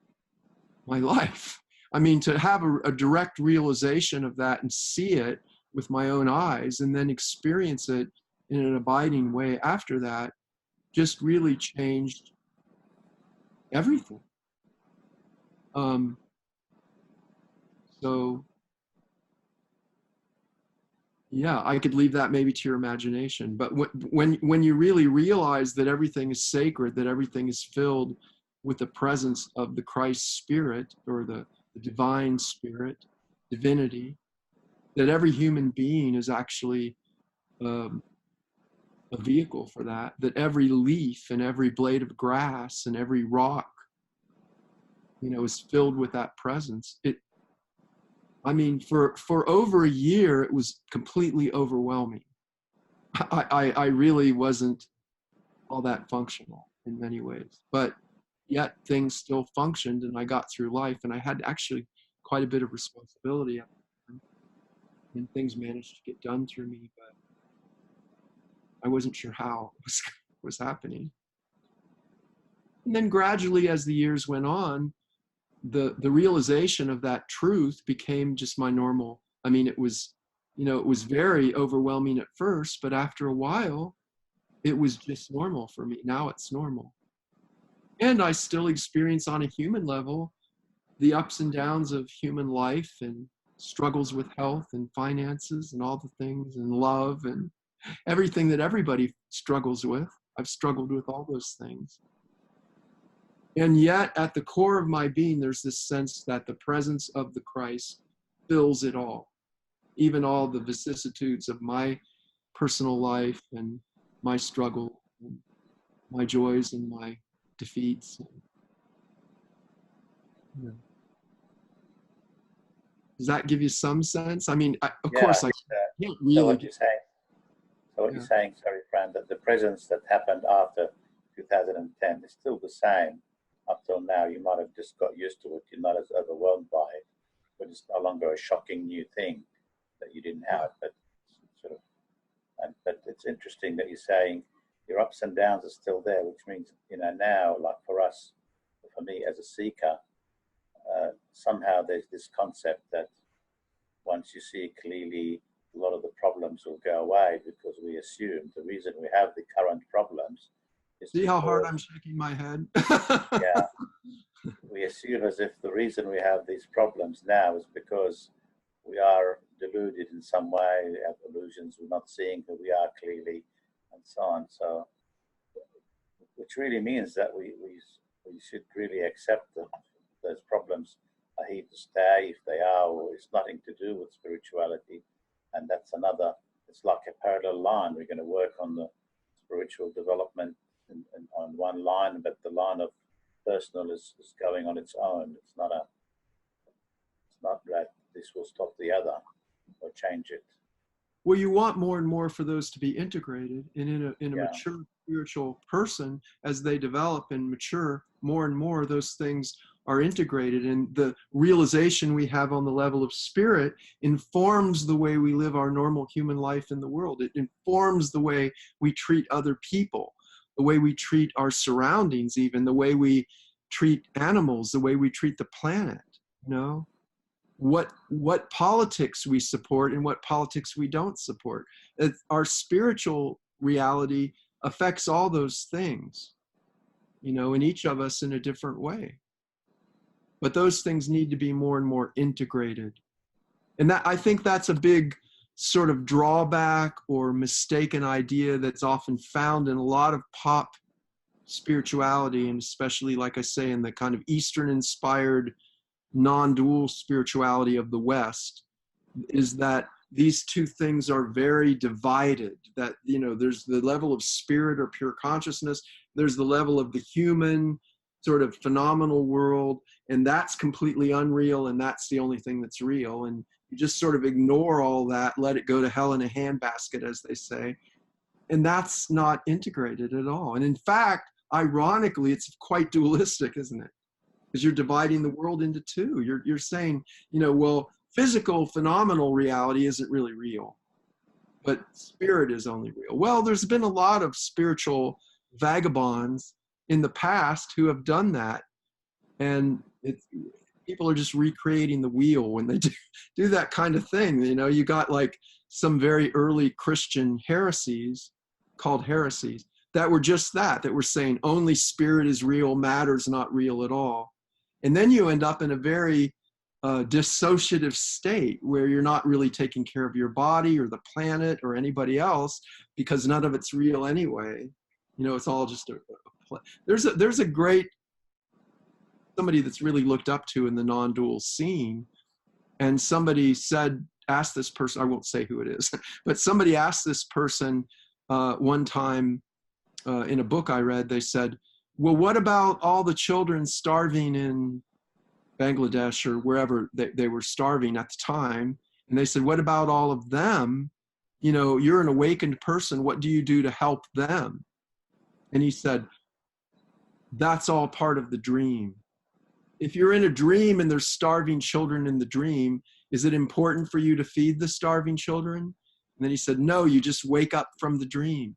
life. I mean, to have a direct realization of that and see it with my own eyes and then experience it in an abiding way after that just really changed everything. So yeah, I could leave that maybe to your imagination. But when you really realize that everything is sacred, that everything is filled with the presence of the Christ Spirit or the divine Spirit, divinity, that every human being is actually a vehicle for that, that every leaf and every blade of grass and every rock, is filled with that presence. For over a year, it was completely overwhelming. I really wasn't all that functional in many ways, but yet things still functioned and I got through life, and I had actually quite a bit of responsibility at the time, and things managed to get done through me, but I wasn't sure how it was happening. And then gradually, as the years went on, the realization of that truth became just my normal. I mean, it was very overwhelming at first, but after a while, it was just normal for me. Now it's normal. And I still experience on a human level the ups and downs of human life and struggles with health and finances and all the things and love and everything that everybody struggles with. I've struggled with all those things. And yet, at the core of my being, there's this sense that the presence of the Christ fills it all, even all the vicissitudes of my personal life and my struggle, and my joys and my defeats. Yeah. Does that give you some sense? I mean, of course, I can't really.
So what you're saying, sorry, Fran, that the presence that happened after 2010 is still the same up till now. You might have just got used to it. You're not as overwhelmed by it, but it's no longer a shocking new thing that you didn't have. But but it's interesting that you're saying your ups and downs are still there, which means now, like for us, for me as a seeker, somehow there's this concept that once you see clearly, a lot of the problems will go away, because we assume the reason we have the current problems is
see how hard I'm shaking my head.
Yeah, we assume as if the reason we have these problems now is because we are deluded in some way, we have illusions, we're not seeing who we are clearly, and so on. So, which really means that we should really accept that those problems are here to stay, if they are, or it's nothing to do with spirituality. And that's it's like a parallel line. We're going to work on the spiritual development on one line, but the line of personal is going on its own. It's not that this will stop the other or change it.
Well, you want more and more for those to be integrated, and in a mature spiritual person, as they develop and mature, more and more those things are integrated, and the realization we have on the level of spirit informs the way we live our normal human life in the world. It informs the way we treat other people. the way we treat our surroundings, even the way we treat animals, the way we treat the planet, you know, what politics we support and what politics we don't support. Our spiritual reality affects all those things, you know, in each of us in a different way. But those things need to be more and more integrated. And that, I think that's a big sort of drawback or mistaken idea that's often found in a lot of pop spirituality, and especially, like I say, in the kind of Eastern inspired non-dual spirituality of the West, is that these two things are very divided. That, you know, there's the level of spirit or pure consciousness, there's the level of the human sort of phenomenal world, and that's completely unreal, and that's the only thing that's real. And you just sort of ignore all that, let it go to hell in a handbasket, as they say. And that's not integrated at all. And in fact, ironically, it's quite dualistic, isn't it? Because you're dividing the world into two. You're saying, you know, well, physical phenomenal reality isn't really real, but spirit is only real. Well, there's been a lot of spiritual vagabonds in the past who have done that, and people are just recreating the wheel when they do that kind of thing. You know, you got like some very early Christian heresies called heresies that were just that were saying only spirit is real, matter's not real at all. And then you end up in a very dissociative state where you're not really taking care of your body or the planet or anybody else, because none of it's real anyway. You know, it's all just a play. There's a great, somebody that's really looked up to in the non-dual scene, and somebody asked this person, I won't say who it is, but somebody asked this person one time in a book I read, they said, well, what about all the children starving in Bangladesh or wherever they were starving at the time? And they said, what about all of them? You know, you're an awakened person. What do you do to help them? And he said, that's all part of the dream. If you're in a dream and there's starving children in the dream, is it important for you to feed the starving children? And then he said, no, you just wake up from the dream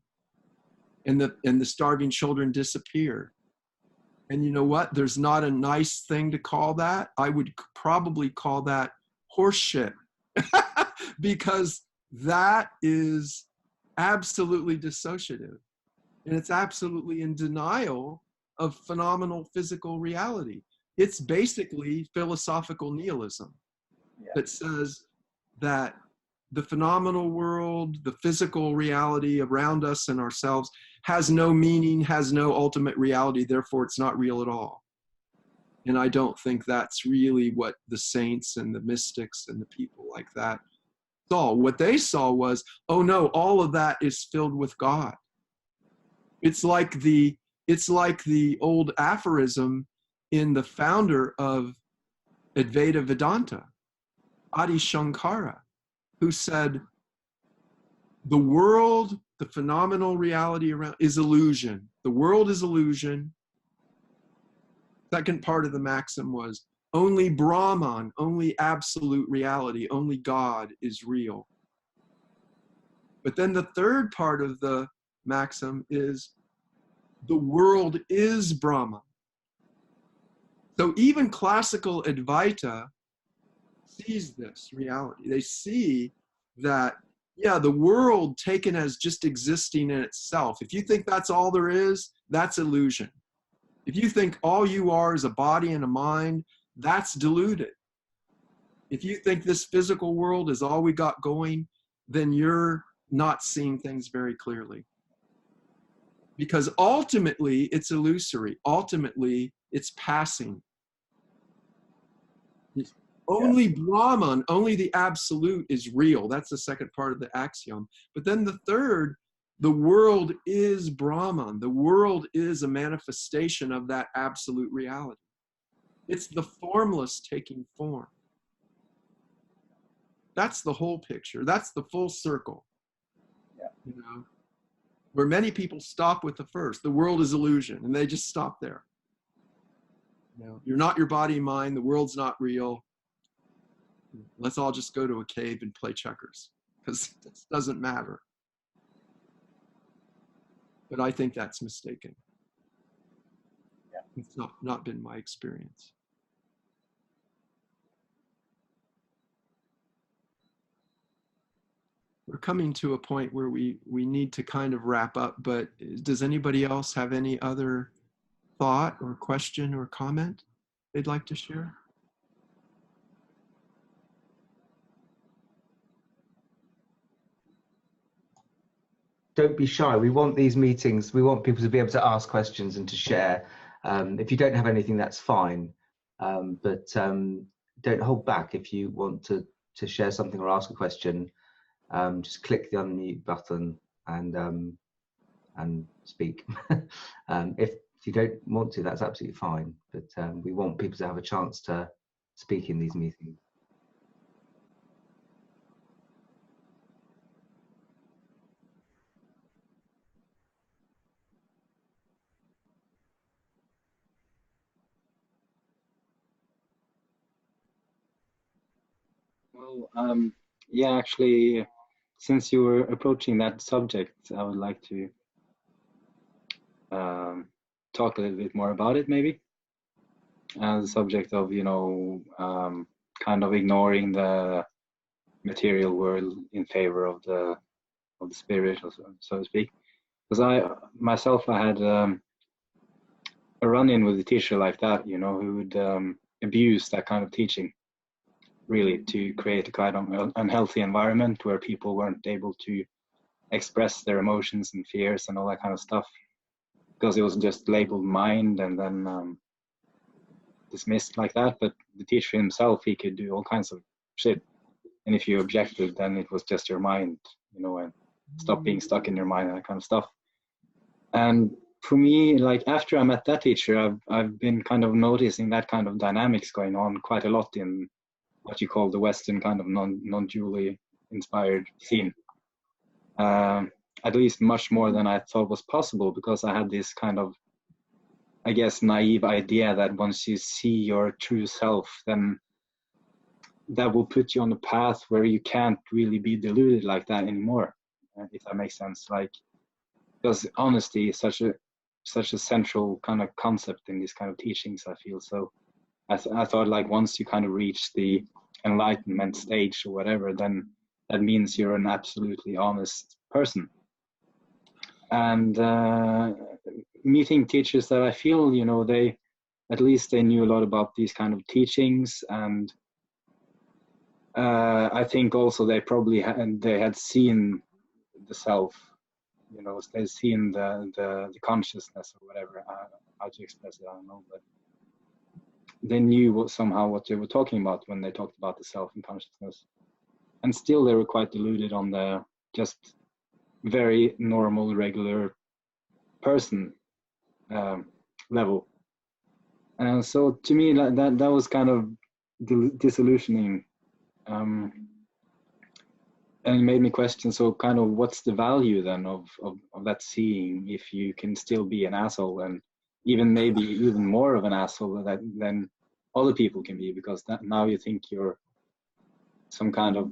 and the starving children disappear. And you know what? There's not a nice thing to call that. I would probably call that horseshit because that is absolutely dissociative. And it's absolutely in denial of phenomenal physical reality. It's basically philosophical nihilism that says that the phenomenal world, the physical reality around us and ourselves has no meaning, has no ultimate reality, therefore it's not real at all. And I don't think that's really what the saints and the mystics and the people like that saw. What they saw was, oh no, all of that is filled with God. It's like the old aphorism in the founder of Advaita Vedanta, Adi Shankara, who said, the world, the phenomenal reality around is illusion. The world is illusion. Second part of the maxim was, only Brahman, only absolute reality, only God is real. But then the third part of the maxim is, the world is Brahman. So even classical Advaita sees this reality. They see that, yeah, the world taken as just existing in itself. If you think that's all there is, that's illusion. If you think all you are is a body and a mind, that's deluded. If you think this physical world is all we got going, then you're not seeing things very clearly. Because ultimately, it's illusory. Ultimately, it's passing. Only Brahman, only the absolute is real. That's the second part of the axiom. But then the third, the world is Brahman. The world is a manifestation of that absolute reality. It's the formless taking form. That's the whole picture. That's the full circle.
Yeah.
You know, where many people stop with the first, the world is illusion, and they just stop there. You know, you're not your body and mind, the world's not real. Let's all just go to a cave and play checkers, because this doesn't matter. But I think that's mistaken.
Yeah.
It's not been my experience. We're coming to a point where we need to kind of wrap up, but does anybody else have any other thought or question or comment they'd like to share?
Don't be shy. We want these meetings, we want people to be able to ask questions and to share. If you don't have anything, that's fine. But don't hold back. If you want to share something or ask a question, just click the unmute button and speak. If you don't want to, that's absolutely fine. But we want people to have a chance to speak in these meetings.
Well, yeah, actually, since you were approaching that subject, I would like to talk a little bit more about it, maybe. The subject of, you know, kind of ignoring the material world in favor of the spirit, so to speak. Because I had a run-in with a teacher like that, you know, who would abuse that kind of teaching, really, to create a kind of unhealthy environment where people weren't able to express their emotions and fears and all that kind of stuff, because it was just labeled mind and then dismissed like that. But the teacher himself, he could do all kinds of shit, and if you objected, then it was just your mind, you know, and stop being stuck in your mind and that kind of stuff. And for me, like, after I met that teacher, I've been kind of noticing that kind of dynamics going on quite a lot in what you call the Western kind of non-dually inspired scene. At least much more than I thought was possible, because I had this kind of, I guess, naive idea that once you see your true self, then that will put you on a path where you can't really be deluded like that anymore, if that makes sense. Like, because honesty is such a central kind of concept in these kind of teachings, I feel. So I thought, like, once you kind of reach the enlightenment stage or whatever, then that means you're an absolutely honest person. And meeting teachers that I feel, you know, they knew a lot about these kind of teachings, and I think also they probably had seen the self, you know, they've seen the consciousness or whatever, how to express it, I don't know, but they knew somehow what they were talking about when they talked about the self and consciousness. And still they were quite deluded on the just very normal, regular person level. And so to me, that was kind of disillusioning. And it made me question, so kind of what's the value then of that seeing, if you can still be an asshole, and even maybe even more of an asshole than other people can be, because now you think you're some kind of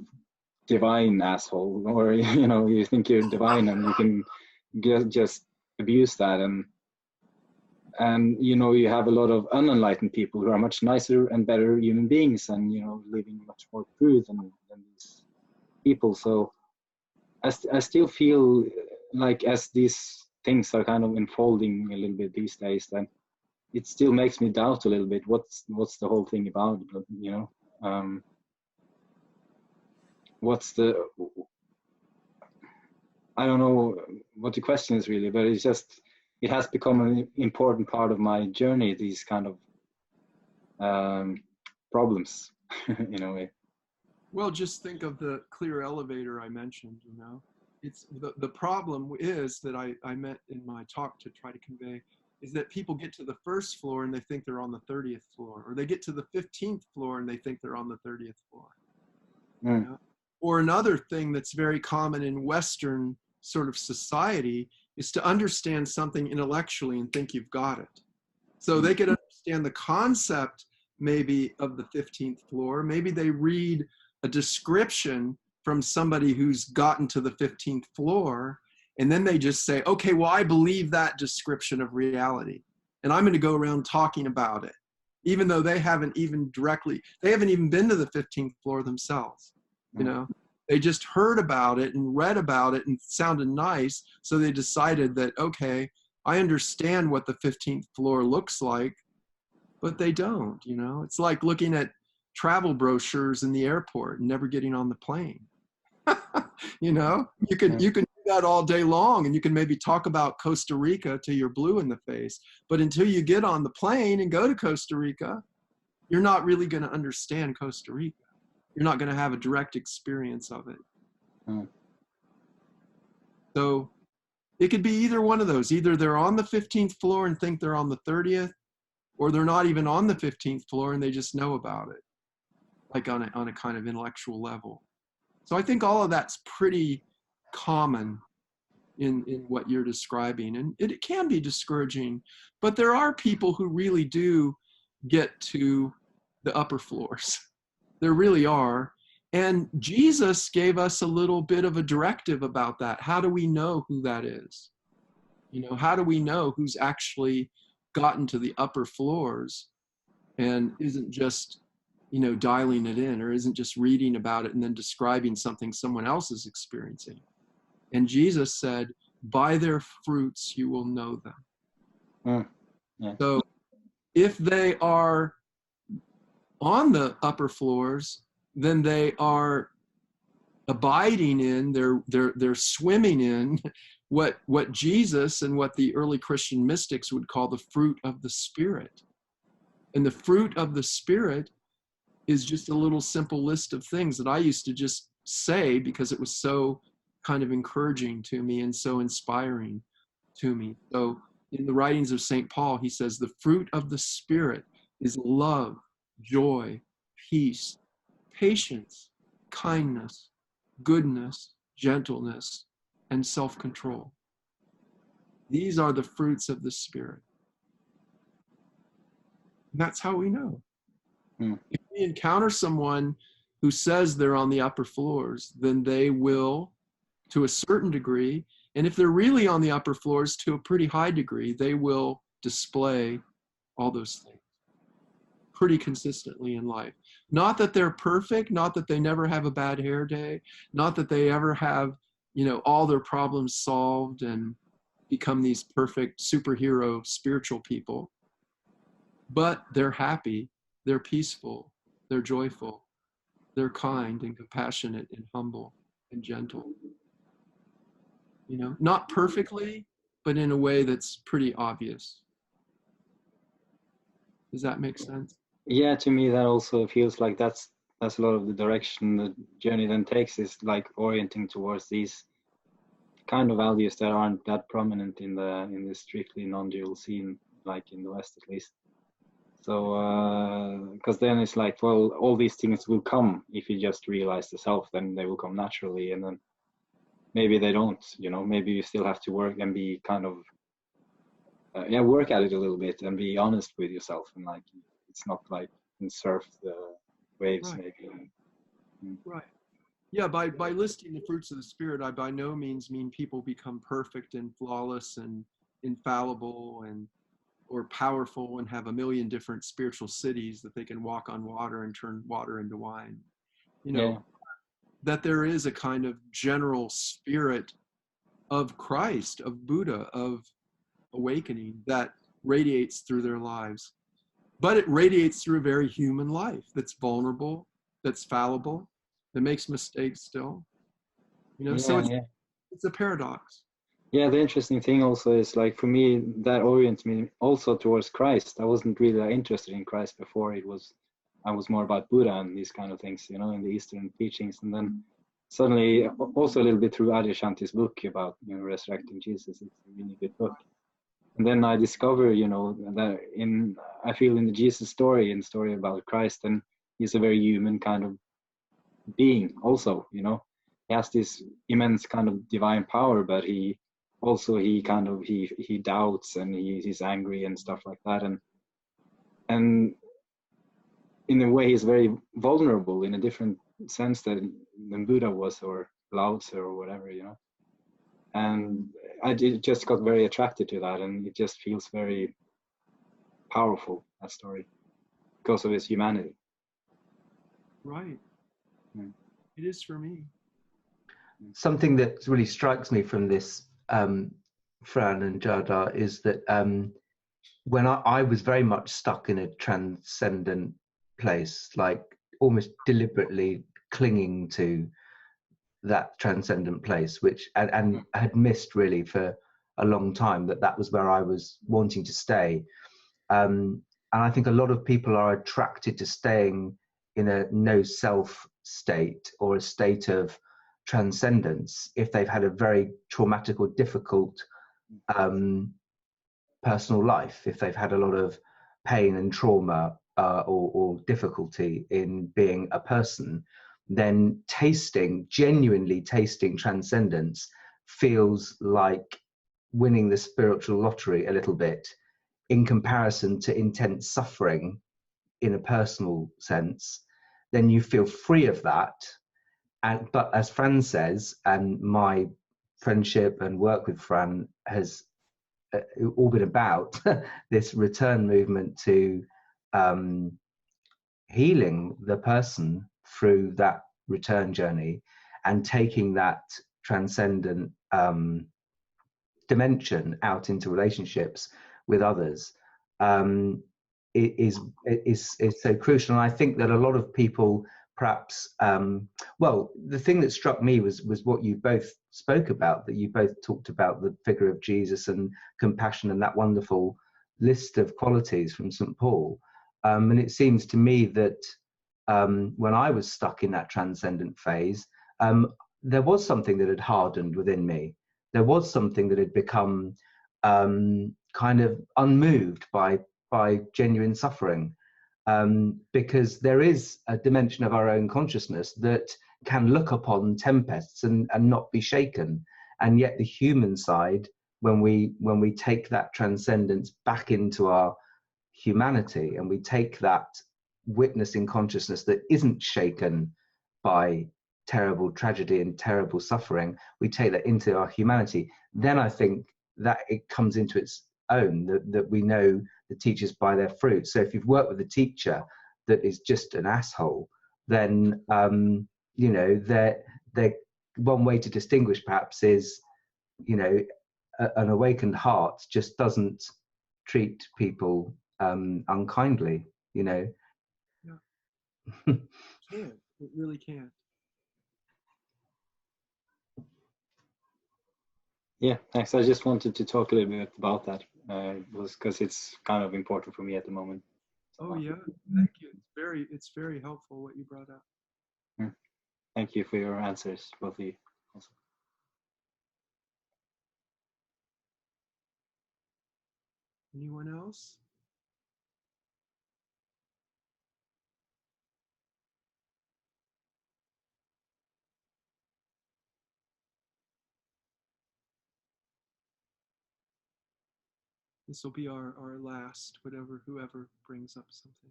divine asshole, or, you know, you think you're divine and you can just abuse that, and you know, you have a lot of unenlightened people who are much nicer and better human beings, and, you know, living much more true than these people. So I still feel like, as these things are kind of unfolding a little bit these days, then it still makes me doubt a little bit what's the whole thing about, you know. I don't know what the question is really, but it has become an important part of my journey, these kind of problems, in a way.
Well, just think of the clear elevator I mentioned, you know. It's the problem is that I meant in my talk to try to convey is that people get to the first floor and they think they're on the 30th floor, or they get to the 15th floor and they think they're on the 30th floor.
Mm.
You know? Or another thing that's very common in Western sort of society is to understand something intellectually and think you've got it. So they could understand the concept maybe of the 15th floor. Maybe they read a description from somebody who's gotten to the 15th floor, And then they just say, okay, well, I believe that description of reality, and I'm going to go around talking about it, even though they haven't even been to the 15th floor themselves. You know, they just heard about it and read about it and it sounded nice. So they decided that, okay, I understand what the 15th floor looks like, but they don't, you know. It's like looking at travel brochures in the airport and never getting on the plane. You know, you can do that all day long, and you can maybe talk about Costa Rica till you're blue in the face. But until you get on the plane and go to Costa Rica, you're not really going to understand Costa Rica. You're not going to have a direct experience of it. So it could be either one of those. Either they're on the 15th floor and think they're on the 30th, or they're not even on the 15th floor and they just know about it, like on a kind of intellectual level. So I think all of that's pretty common in what you're describing. And it can be discouraging, but there are people who really do get to the upper floors. There really are. And Jesus gave us a little bit of a directive about that. How do we know who that is? You know, how do we know who's actually gotten to the upper floors and isn't just, you know, dialing it in, or isn't just reading about it and then describing something someone else is experiencing? And Jesus said, by their fruits you will know them.
Yeah.
So if they are on the upper floors, then they are abiding in, they're swimming in what Jesus and what the early Christian mystics would call the fruit of the Spirit. And the fruit of the Spirit is just a little simple list of things that I used to just say because it was so kind of encouraging to me and so inspiring to me. So in the writings of St. Paul, he says, the fruit of the Spirit is love, joy, peace, patience, kindness, goodness, gentleness, and self-control. These are the fruits of the Spirit. And that's how we know. If we encounter someone who says they're on the upper floors, then they will, to a certain degree, and if they're really on the upper floors to a pretty high degree, they will display all those things pretty consistently in life. Not that they're perfect, not that they never have a bad hair day, not that they ever have, you know, all their problems solved and become these perfect superhero spiritual people, but they're happy, they're peaceful, they're joyful, they're kind and compassionate and humble and gentle. You know, not perfectly, but in a way that's pretty obvious. Does that make sense?
Yeah, to me that also feels like that's a lot of the direction the journey then takes, is like orienting towards these kind of values that aren't that prominent in the strictly non-dual scene, like in the West at least. So because then it's like, well, all these things will come if you just realize the self, then they will come naturally, and then maybe they don't, you know, maybe you still have to work and be kind of work at it a little bit and be honest with yourself, and like it's not like and surf the waves.
Right.
Maybe.
Right. Yeah, by listing the fruits of the Spirit, I by no means mean people become perfect and flawless and infallible and or powerful and have a million different spiritual cities that they can walk on water and turn water into wine. You know, that there is a kind of general spirit of Christ, of Buddha, of awakening that radiates through their lives. But it radiates through a very human life that's vulnerable, that's fallible, that makes mistakes still. You know, so it's a paradox.
Yeah, the interesting thing also is, like, for me, that orients me also towards Christ. I wasn't really that interested in Christ before. I was more about Buddha and these kind of things, you know, in the Eastern teachings. And then suddenly, also a little bit through Adyashanti's book about, you know, resurrecting Jesus. It's a really good book. And then I discover, you know, that I feel in the Jesus story and story about Christ, and he's a very human kind of being also, you know. He has this immense kind of divine power, but he doubts, and he's angry and stuff like that, and in a way he's very vulnerable in a different sense than Buddha was, or Lao Tzu or whatever, you know. And just got very attracted to that, and it just feels very powerful, that story, because of its humanity.
Right.
Mm.
It is for me.
Something that really strikes me from this, Fran and Jada, is that when I was very much stuck in a transcendent place, like almost deliberately clinging to that transcendent place, which and had missed really for a long time that was where I was wanting to stay. And I think a lot of people are attracted to staying in a no self state or a state of transcendence if they've had a very traumatic or difficult personal life, if they've had a lot of pain and trauma or difficulty in being a person, then genuinely tasting transcendence feels like winning the spiritual lottery a little bit in comparison to intense suffering in a personal sense. Then you feel free of that. But as Fran says, and my friendship and work with Fran has all been about this return movement to healing the person through that return journey and taking that transcendent dimension out into relationships with others is so crucial. And I think that a lot of people perhaps well, the thing that struck me was what you both spoke about, that you both talked about the figure of Jesus and compassion and that wonderful list of qualities from St. Paul. And it seems to me that when I was stuck in that transcendent phase, there was something that had hardened within me. There was something that had become kind of unmoved by genuine suffering, because there is a dimension of our own consciousness that can look upon tempests and not be shaken. And yet the human side, when we take that transcendence back into our humanity and we take that witnessing consciousness that isn't shaken by terrible tragedy and terrible suffering, we take that into our humanity, then I think that it comes into its own, that we know the teachers by their fruit. So if you've worked with a teacher that is just an asshole, then you know, they're one way to distinguish perhaps is, you know, an awakened heart just doesn't treat people unkindly, you know.
Yeah. Can't. It really can't.
Yeah, thanks. I just wanted to talk a little bit about that, was because it's kind of important for me at the moment.
Oh yeah, thank you. It's very helpful what you brought up.
Thank you for your answers, both of you. Also.
Anyone else? This will be our last, whoever brings up something.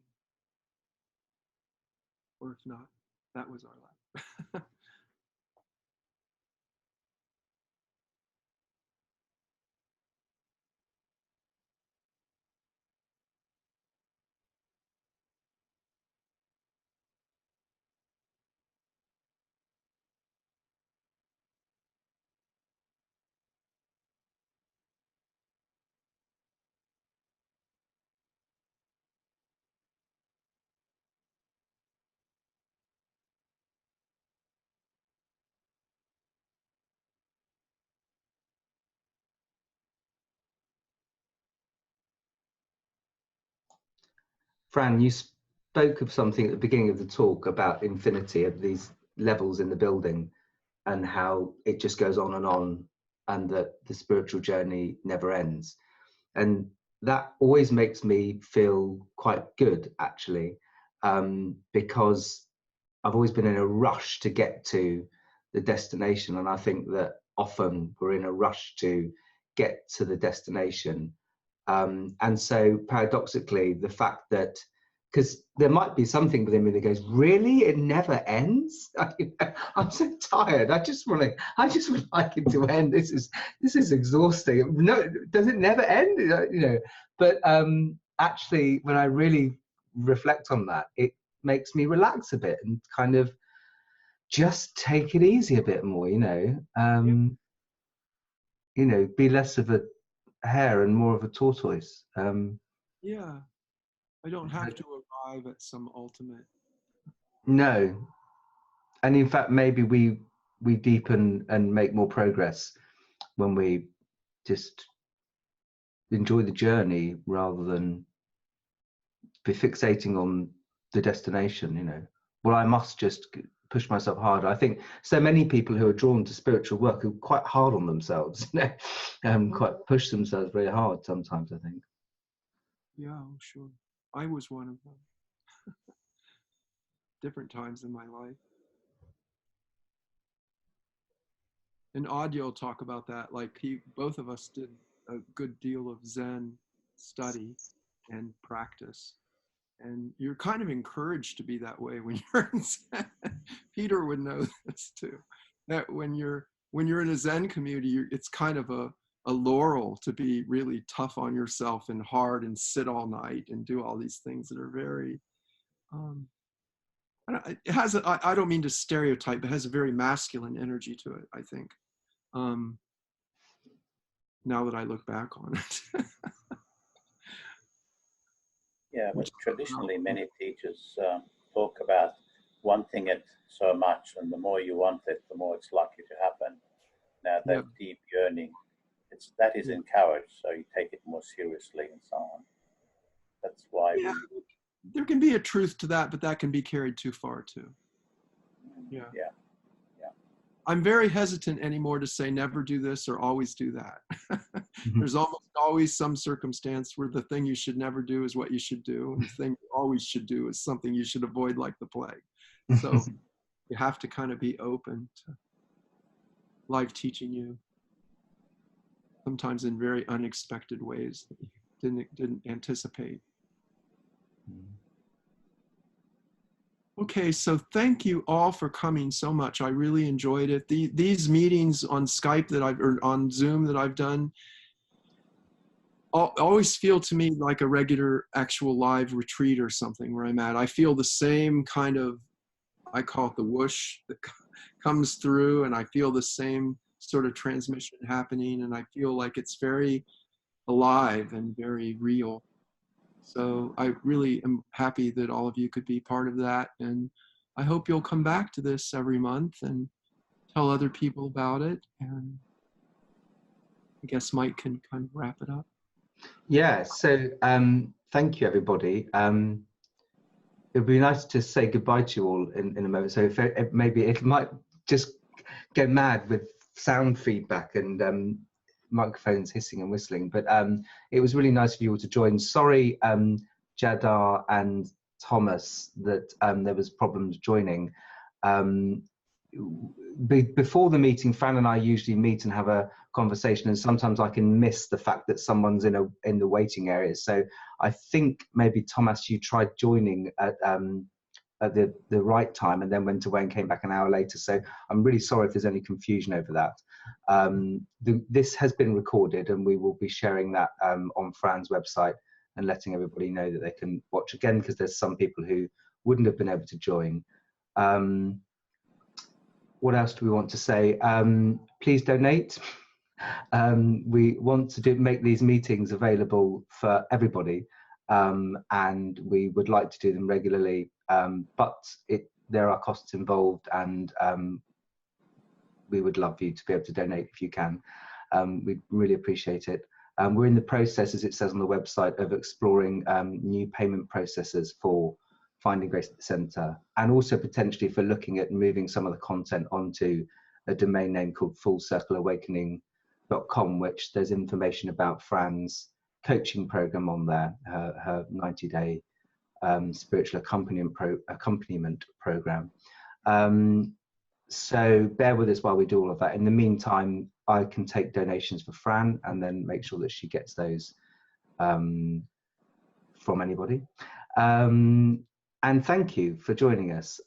Or if not, that was our last.
Fran, you spoke of something at the beginning of the talk about infinity, of these levels in the building and how it just goes on and that the spiritual journey never ends. And that always makes me feel quite good, actually, because I've always been in a rush to get to the destination. And I think that often we're in a rush to get to the destination. And so paradoxically, the fact that because there might be something within me that goes, really, it never ends. I'm so tired. I just would like it to end. This is exhausting. No, does it never end? But actually, when I really reflect on that, it makes me relax a bit and kind of just take it easy a bit more. Be less of a hare and more of a tortoise.
Yeah, I don't have to arrive at some ultimate.
No, and in fact, maybe we deepen and make more progress when we just enjoy the journey rather than be fixating on the destination. Well, I must just push myself harder. I think so many people who are drawn to spiritual work are quite hard on themselves, quite push themselves very hard sometimes, I think.
Yeah, sure. I was one of them. Different times in my life. And Adya will talk about that. Like both of us did a good deal of Zen study and practice. And you're kind of encouraged to be that way when you're in Zen. Peter would know this too. That when you're in a Zen community, it's kind of a laurel to be really tough on yourself and hard and sit all night and do all these things that are very it has I don't mean to stereotype, but it has a very masculine energy to it, I think. Now that I look back on it.
Yeah, but traditionally many teachers talk about wanting it so much, and the more you want it, the more it's likely to happen. Now that deep yearning, that is encouraged, so you take it more seriously and so on. That's why
there can be a truth to that, but that can be carried too far too. Yeah. I'm very hesitant anymore to say never do this or always do that. There's almost always some circumstance where the thing you should never do is what you should do, and the thing you always should do is something you should avoid like the plague. So you have to kind of be open to life teaching you, sometimes in very unexpected ways that you didn't anticipate. Okay, so thank you all for coming so much. I really enjoyed it. These meetings on Skype or on Zoom that I've done always feel to me like a regular actual live retreat or something where I'm at. I feel the same kind of, I call it the whoosh that comes through, and I feel the same sort of transmission happening, and I feel like it's very alive and very real. So I really am happy that all of you could be part of that. And I hope you'll come back to this every month and tell other people about it. And I guess Mike can kind of wrap it up.
Yeah, so thank you, everybody. It'd be nice to say goodbye to you all in a moment. So if maybe it might just go mad with sound feedback and microphones hissing and whistling, but it was really nice of you all to join. Sorry, Jadar and Thomas, that there was problems joining. Before the meeting, Fran and I usually meet and have a conversation, and sometimes I can miss the fact that someone's in the waiting area. So I think maybe Thomas, you tried joining at the right time and then went away and came back an hour later. So I'm really sorry if there's any confusion over that. This has been recorded, and we will be sharing that on Fran's website and letting everybody know that they can watch again, because there's some people who wouldn't have been able to join. What else do we want to say? Please donate. We want to make these meetings available for everybody, and we would like to do them regularly, but there are costs involved, and we would love you to be able to donate if you can. We'd really appreciate it. We're in the process, as it says on the website, of exploring new payment processes for Finding Grace at the Centre, and also potentially for looking at moving some of the content onto a domain name called fullcircleawakening.com, which there's information about Fran's coaching program on there, her 90-day spiritual accompaniment program. So bear with us while we do all of that. In the meantime, I can take donations for Fran and then make sure that she gets those from anybody. And thank you for joining us.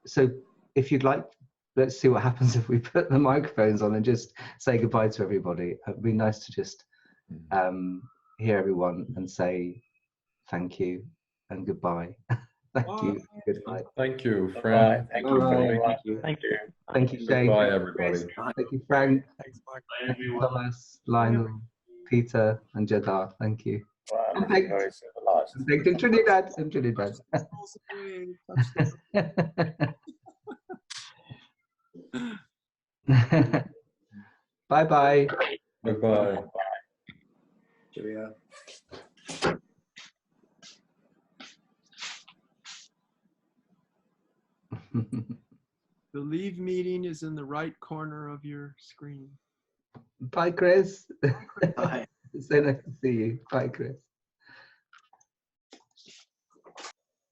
So if you'd like, let's see what happens if we put the microphones on and just say goodbye to everybody. It'd be nice to just hear everyone and say thank you and goodbye. Thank you. Goodbye.
Thank you, Fran.
Thank you.
Thank you.
Thank you.
Thank you, Shane.
Goodbye, everybody.
Thank you, Frank.
Thanks, Mark.
Thank you, Thomas, Lionel, Peter, and Jeddah. Thank you.
Wow,
And
this is very civilized.
thank in Trinidad. In Trinidad. Bye bye.
Goodbye.
Cheerio.
The leave meeting is in the right corner of your screen.
Bye, Chris.
Bye.
So nice to see you. Bye, Chris.